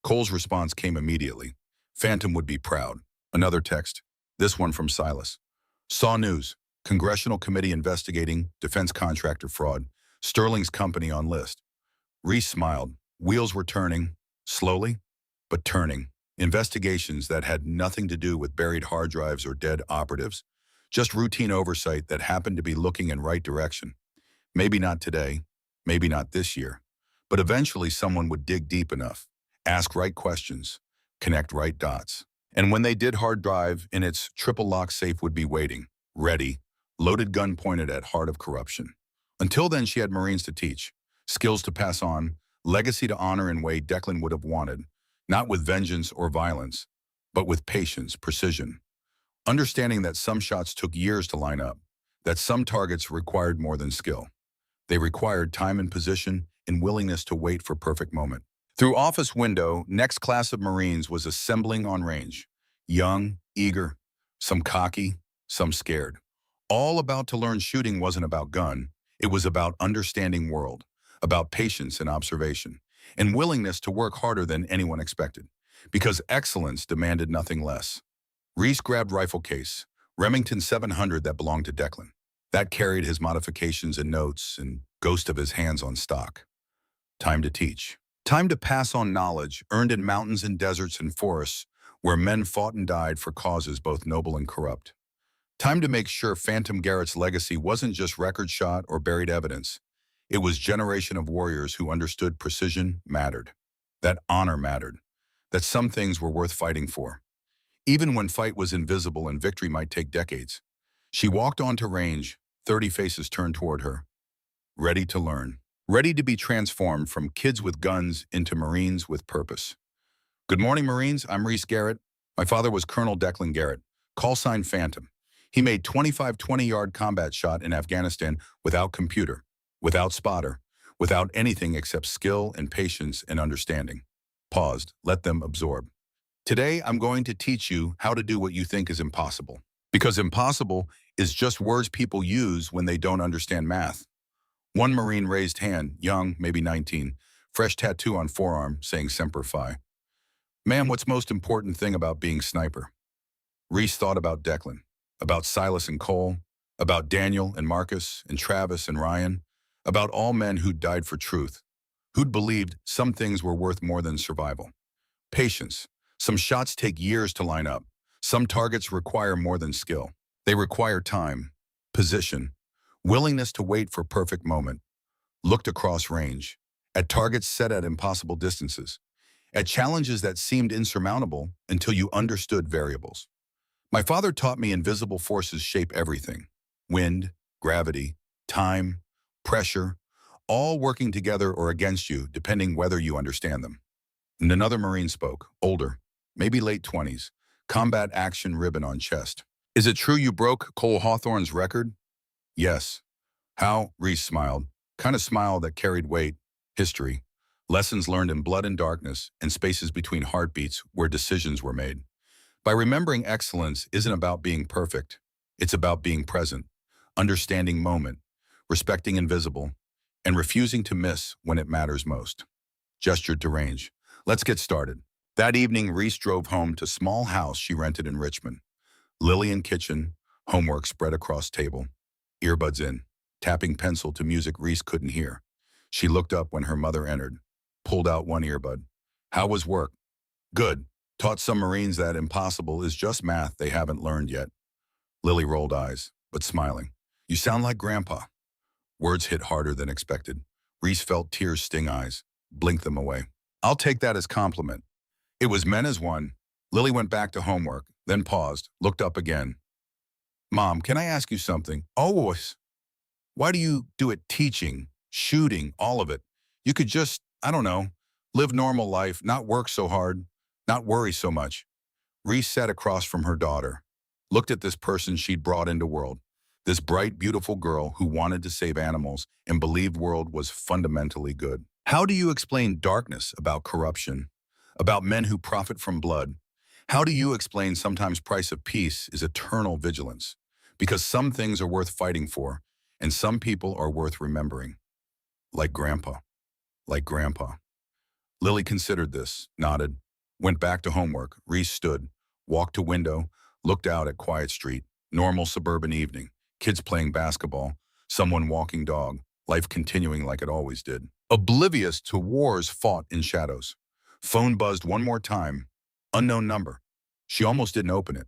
Cole's response came immediately. Phantom would be proud. Another text. This one from Silas. Saw news. Congressional committee investigating defense contractor fraud. Sterling's company on list. Reese smiled. Wheels were turning. Slowly, but turning. Investigations that had nothing to do with buried hard drives or dead operatives. Just routine oversight that happened to be looking in right direction. Maybe not today. Maybe not this year. But eventually someone would dig deep enough, ask right questions, connect right dots. And when they did, hard drive in its triple lock safe would be waiting, ready, loaded gun pointed at heart of corruption. Until then, she had Marines to teach, skills to pass on, legacy to honor in a way Declan would have wanted, not with vengeance or violence, but with patience, precision. Understanding that some shots took years to line up, that some targets required more than skill. They required time and position and willingness to wait for perfect moment. Through office window, next class of Marines was assembling on range. Young, eager, some cocky, some scared. All about to learn shooting wasn't about gun. It was about understanding world, about patience and observation, and willingness to work harder than anyone expected. Because excellence demanded nothing less. Reese grabbed rifle case, Remington 700 that belonged to Declan. That carried his modifications and notes and ghost of his hands on stock. Time to teach. Time to pass on knowledge earned in mountains and deserts and forests where men fought and died for causes both noble and corrupt. Time to make sure Phantom Garrett's legacy wasn't just record shot or buried evidence. It was generation of warriors who understood precision mattered, that honor mattered, that some things were worth fighting for. Even when fight was invisible and victory might take decades. She walked onto range, 30 faces turned toward her, ready to learn. Ready to be transformed from kids with guns into Marines with purpose. Good morning, Marines. I'm Reese Garrett. My father was Colonel Declan Garrett, call sign Phantom. He made 25 20-yard combat shot in Afghanistan without computer, without spotter, without anything except skill and patience and understanding. Paused, let them absorb. Today, I'm going to teach you how to do what you think is impossible. Because impossible is just words people use when they don't understand math. One Marine raised hand, young, maybe 19, fresh tattoo on forearm saying Semper Fi. Ma'am, what's most important thing about being sniper? Reese thought about Declan, about Silas and Cole, about Daniel and Marcus and Travis and Ryan, about all men who'd died for truth, who'd believed some things were worth more than survival. Patience. Some shots take years to line up. Some targets require more than skill. They require time, position, willingness to wait for perfect moment. Looked across range, at targets set at impossible distances, at challenges that seemed insurmountable until you understood variables. My father taught me invisible forces shape everything. Wind, gravity, time, pressure, all working together or against you depending whether you understand them. And another Marine spoke, older, maybe late 20s, combat action ribbon on chest. Is it true you broke Cole Hawthorne's record? Yes. How? Reese smiled. Kind of smile that carried weight. History. Lessons learned in blood and darkness and spaces between heartbeats where decisions were made. By remembering excellence isn't about being perfect. It's about being present, understanding moment, respecting invisible, and refusing to miss when it matters most. Gestured to range. Let's get started. That evening, Reese drove home to small house she rented in Richmond. Lily in kitchen, homework spread across table, earbuds in, tapping pencil to music Reese couldn't hear. She looked up when her mother entered, pulled out one earbud. How was work? Good. Taught some Marines that impossible is just math they haven't learned yet. Lily rolled eyes, but smiling. You sound like Grandpa. Words hit harder than expected. Reese felt tears sting eyes, blinked them away. I'll take that as compliment. It was meant as one. Lily went back to homework, then paused, looked up again. Mom, can I ask you something? Always. Why do you do it teaching, shooting, all of it? You could just, I don't know, live normal life, not work so hard, not worry so much. Reese sat across from her daughter, looked at this person she'd brought into world, this bright, beautiful girl who wanted to save animals and believed world was fundamentally good. How do you explain darkness about corruption, about men who profit from blood? How do you explain sometimes price of peace is eternal vigilance? Because some things are worth fighting for, and some people are worth remembering. Like Grandpa. Like Grandpa. Lily considered this, nodded, went back to homework. Reese stood, walked to window, looked out at quiet street, normal suburban evening, kids playing basketball, someone walking dog, life continuing like it always did. Oblivious to wars fought in shadows. Phone buzzed one more time. Unknown number. She almost didn't open it,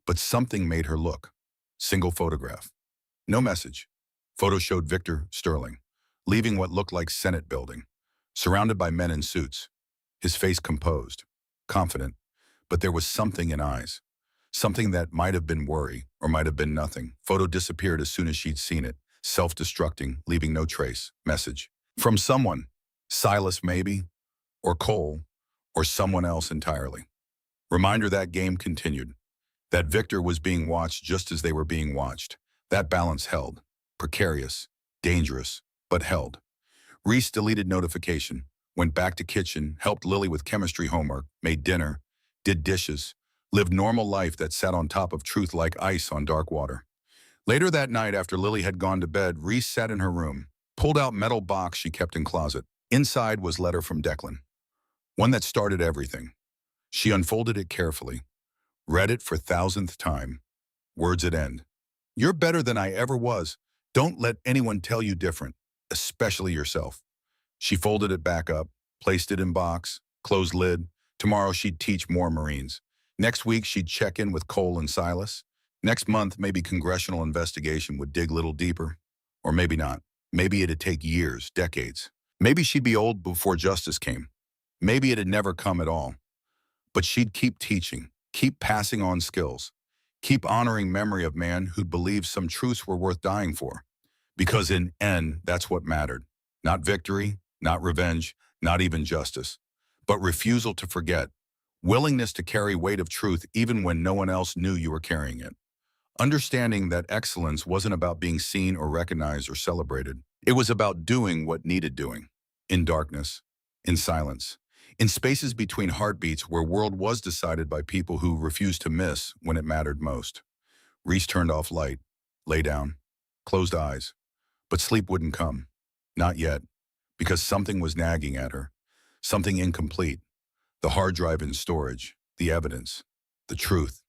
but something made her look. Single photograph. No message. Photo showed Victor Sterling, leaving what looked like Senate building, surrounded by men in suits, his face composed, confident, but there was something in eyes, something that might have been worry or might have been nothing. Photo disappeared as soon as she'd seen it, self-destructing, leaving no trace. Message. From someone, Silas maybe, or Cole, or someone else entirely. Reminder that game continued, that Victor was being watched just as they were being watched. That balance held, precarious, dangerous, but held. Reese deleted notification, went back to kitchen, helped Lily with chemistry homework, made dinner, did dishes, lived normal life that sat on top of truth like ice on dark water. Later that night, after Lily had gone to bed, Reese sat in her room, pulled out metal box she kept in closet. Inside was letter from Declan, one that started everything. She unfolded it carefully, read it for thousandth time. Words at end. You're better than I ever was. Don't let anyone tell you different, especially yourself. She folded it back up, placed it in box, closed lid. Tomorrow she'd teach more Marines. Next week she'd check in with Cole and Silas. Next month maybe congressional investigation would dig a little deeper. Or maybe not. Maybe it'd take years, decades. Maybe she'd be old before justice came. Maybe it'd never come at all. But she'd keep teaching, keep passing on skills, keep honoring memory of man who'd believed some truths were worth dying for. Because in end, that's what mattered. Not victory, not revenge, not even justice, but refusal to forget, willingness to carry weight of truth even when no one else knew you were carrying it. Understanding that excellence wasn't about being seen or recognized or celebrated. It was about doing what needed doing. In darkness, in silence, in spaces between heartbeats where world was decided by people who refused to miss when it mattered most. Reese turned off light, lay down, closed eyes. But sleep wouldn't come. Not yet. Because something was nagging at her. Something incomplete. The hard drive in storage. The evidence. The truth.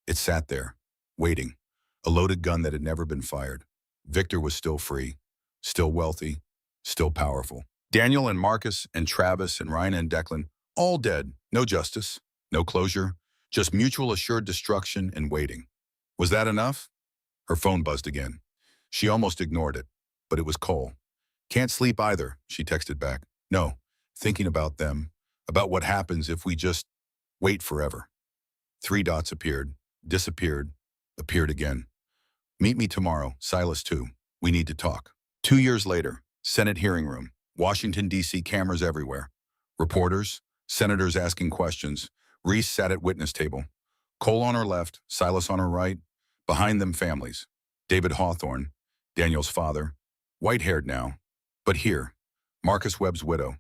It sat there, waiting. A loaded gun that had never been fired. Victor was still free. Still wealthy. Still powerful. Daniel and Marcus and Travis and Ryan and Declan, All dead. No justice. No closure. Just mutual assured destruction and waiting. Was that enough? Her phone buzzed again. She almost ignored it, but it was Cole. Can't sleep either, she texted back. No, thinking about them, about what happens if we just wait forever. Three dots appeared, disappeared, appeared again. Meet me tomorrow, Silas too. We need to talk. 2 years later, Senate hearing room, Washington, D.C. cameras everywhere. Reporters, senators asking questions. Reese sat at witness table. Cole on her left, Silas on her right. Behind them, families. David Hawthorne, Daniel's father, white-haired now. But here, Marcus Webb's widow.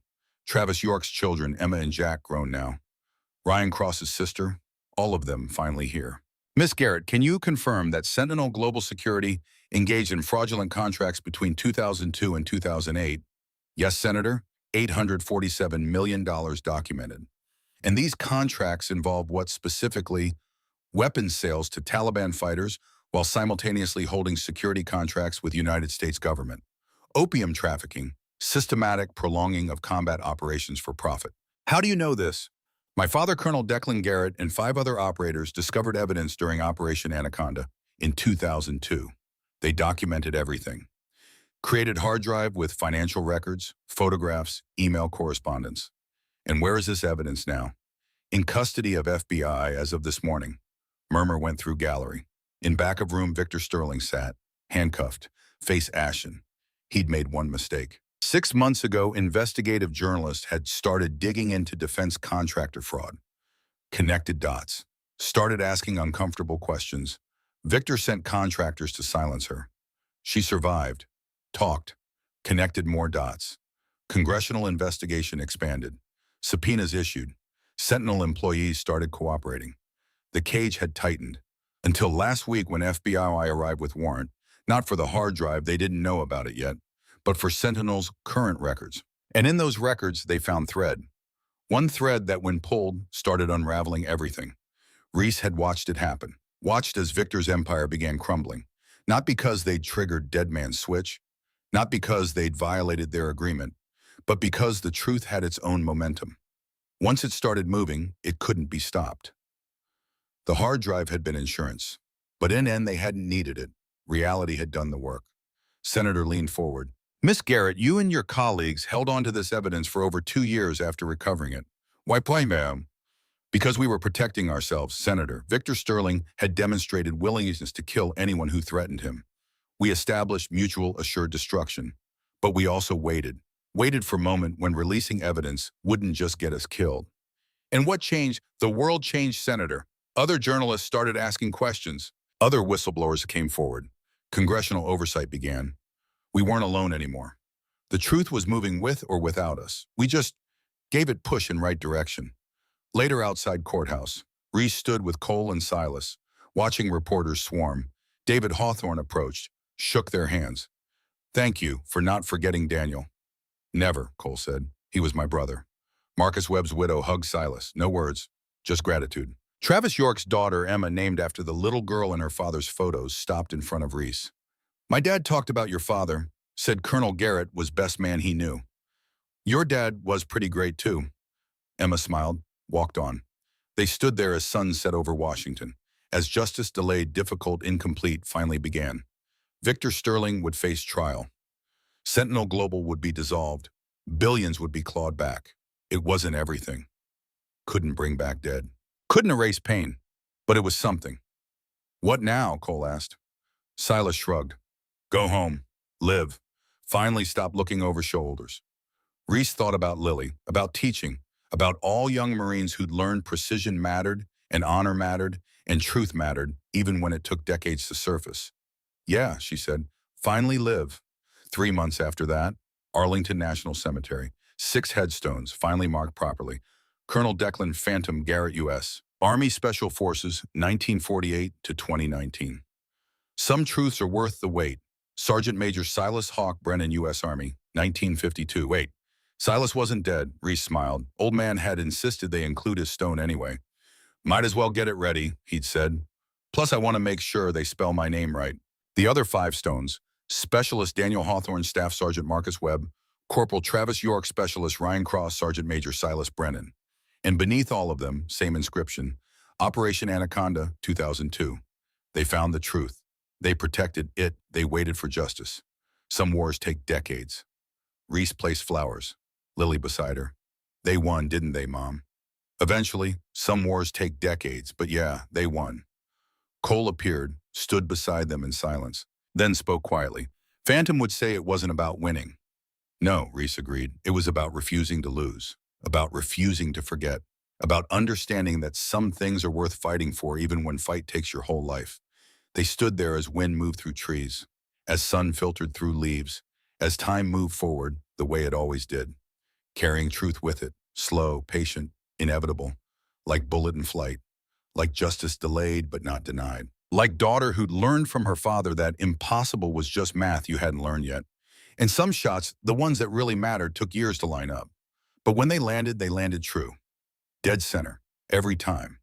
Travis York's children, Emma and Jack, grown now. Ryan Cross's sister, all of them finally here. Miss Garrett, can you confirm that Sentinel Global Security engaged in fraudulent contracts between 2002 and 2008? Yes, Senator. $847 million documented. And these contracts involve what specifically? Weapons sales to Taliban fighters while simultaneously holding security contracts with United States government. Opium trafficking, systematic prolonging of combat operations for profit. How do you know this? My father, Colonel Declan Garrett, and 5 other operators discovered evidence during Operation Anaconda in 2002. They documented everything. Created hard drive with financial records, photographs, email correspondence. And where is this evidence now? In custody of FBI as of this morning. Murmur went through gallery. In back of room, Victor Sterling sat, handcuffed, face ashen. He'd made one mistake. 6 months ago, investigative journalists had started digging into defense contractor fraud. Connected dots. Started asking uncomfortable questions. Victor sent contractors to silence her. She survived. Talked. Connected more dots. Congressional investigation expanded. Subpoenas issued. Sentinel employees started cooperating. The cage had tightened. Until last week when FBI arrived with warrant, not for the hard drive, they didn't know about it yet, but for Sentinel's current records. And in those records, they found thread. One thread that, when pulled, started unraveling everything. Reese had watched it happen, watched as Victor's empire began crumbling, not because they'd triggered Dead Man's Switch, not because they'd violated their agreement, but because the truth had its own momentum. Once it started moving, it couldn't be stopped. The hard drive had been insurance, but in end they hadn't needed it. Reality had done the work. Senator leaned forward. Miss Garrett, you and your colleagues held on to this evidence for over 2 years after recovering it. Why, ma'am? Because we were protecting ourselves, Senator. Victor Sterling had demonstrated willingness to kill anyone who threatened him. We established mutual assured destruction, but we also waited for a moment when releasing evidence wouldn't just get us killed. And what changed? The world changed, Senator. Other journalists started asking questions. Other whistleblowers came forward. Congressional oversight began. We weren't alone anymore. The truth was moving with or without us. We just gave it push in right direction. Later outside courthouse, Reese stood with Cole and Silas, watching reporters swarm. David Hawthorne approached, shook their hands. Thank you for not forgetting Daniel. Never, Cole said. He was my brother. Marcus Webb's widow hugged Silas. No words, just gratitude. Travis York's daughter, Emma, named after the little girl in her father's photos, stopped in front of Reese. My dad talked about your father, said Colonel Garrett was best man he knew. Your dad was pretty great too. Emma smiled, walked on. They stood there as sun set over Washington, as justice delayed, difficult, incomplete, finally began. Victor Sterling would face trial. Sentinel Global would be dissolved. Billions would be clawed back. It wasn't everything. Couldn't bring back dead. Couldn't erase pain, but it was something. What now? Cole asked. Silas shrugged. Go home. Live. Finally stop looking over shoulders. Reese thought about Lily, about teaching, about all young Marines who'd learned precision mattered, and honor mattered, and truth mattered, even when it took decades to surface. Yeah, she said, finally live. 3 months after that, Arlington National Cemetery. 6 headstones, finally marked properly. Colonel Declan Phantom Garrett, U.S. Army Special Forces, 1948 to 2019. Some truths are worth the wait. Sergeant Major Silas Hawk Brennan, U.S. Army, 1952. Wait, Silas wasn't dead, Reese smiled. Old man had insisted they include his stone anyway. Might as well get it ready, he'd said. Plus, I want to make sure they spell my name right. The other 5 stones, Specialist Daniel Hawthorne, Staff Sergeant Marcus Webb, Corporal Travis York, Specialist Ryan Cross, Sergeant Major Silas Brennan. And beneath all of them, same inscription, Operation Anaconda, 2002. They found the truth. They protected it. They waited for justice. Some wars take decades. Reese placed flowers. Lily beside her. They won, didn't they, Mom? Eventually, some wars take decades, but yeah, they won. Cole appeared, stood beside them in silence, then spoke quietly. Phantom would say it wasn't about winning. No, Reese agreed. It was about refusing to lose, about refusing to forget, about understanding that some things are worth fighting for even when fight takes your whole life. They stood there as wind moved through trees, as sun filtered through leaves, as time moved forward the way it always did, carrying truth with it, slow, patient, inevitable, like bullet in flight, like justice delayed but not denied, like daughter who'd learned from her father that impossible was just math you hadn't learned yet. And some shots, the ones that really mattered, took years to line up. But when they landed true, dead center, every time.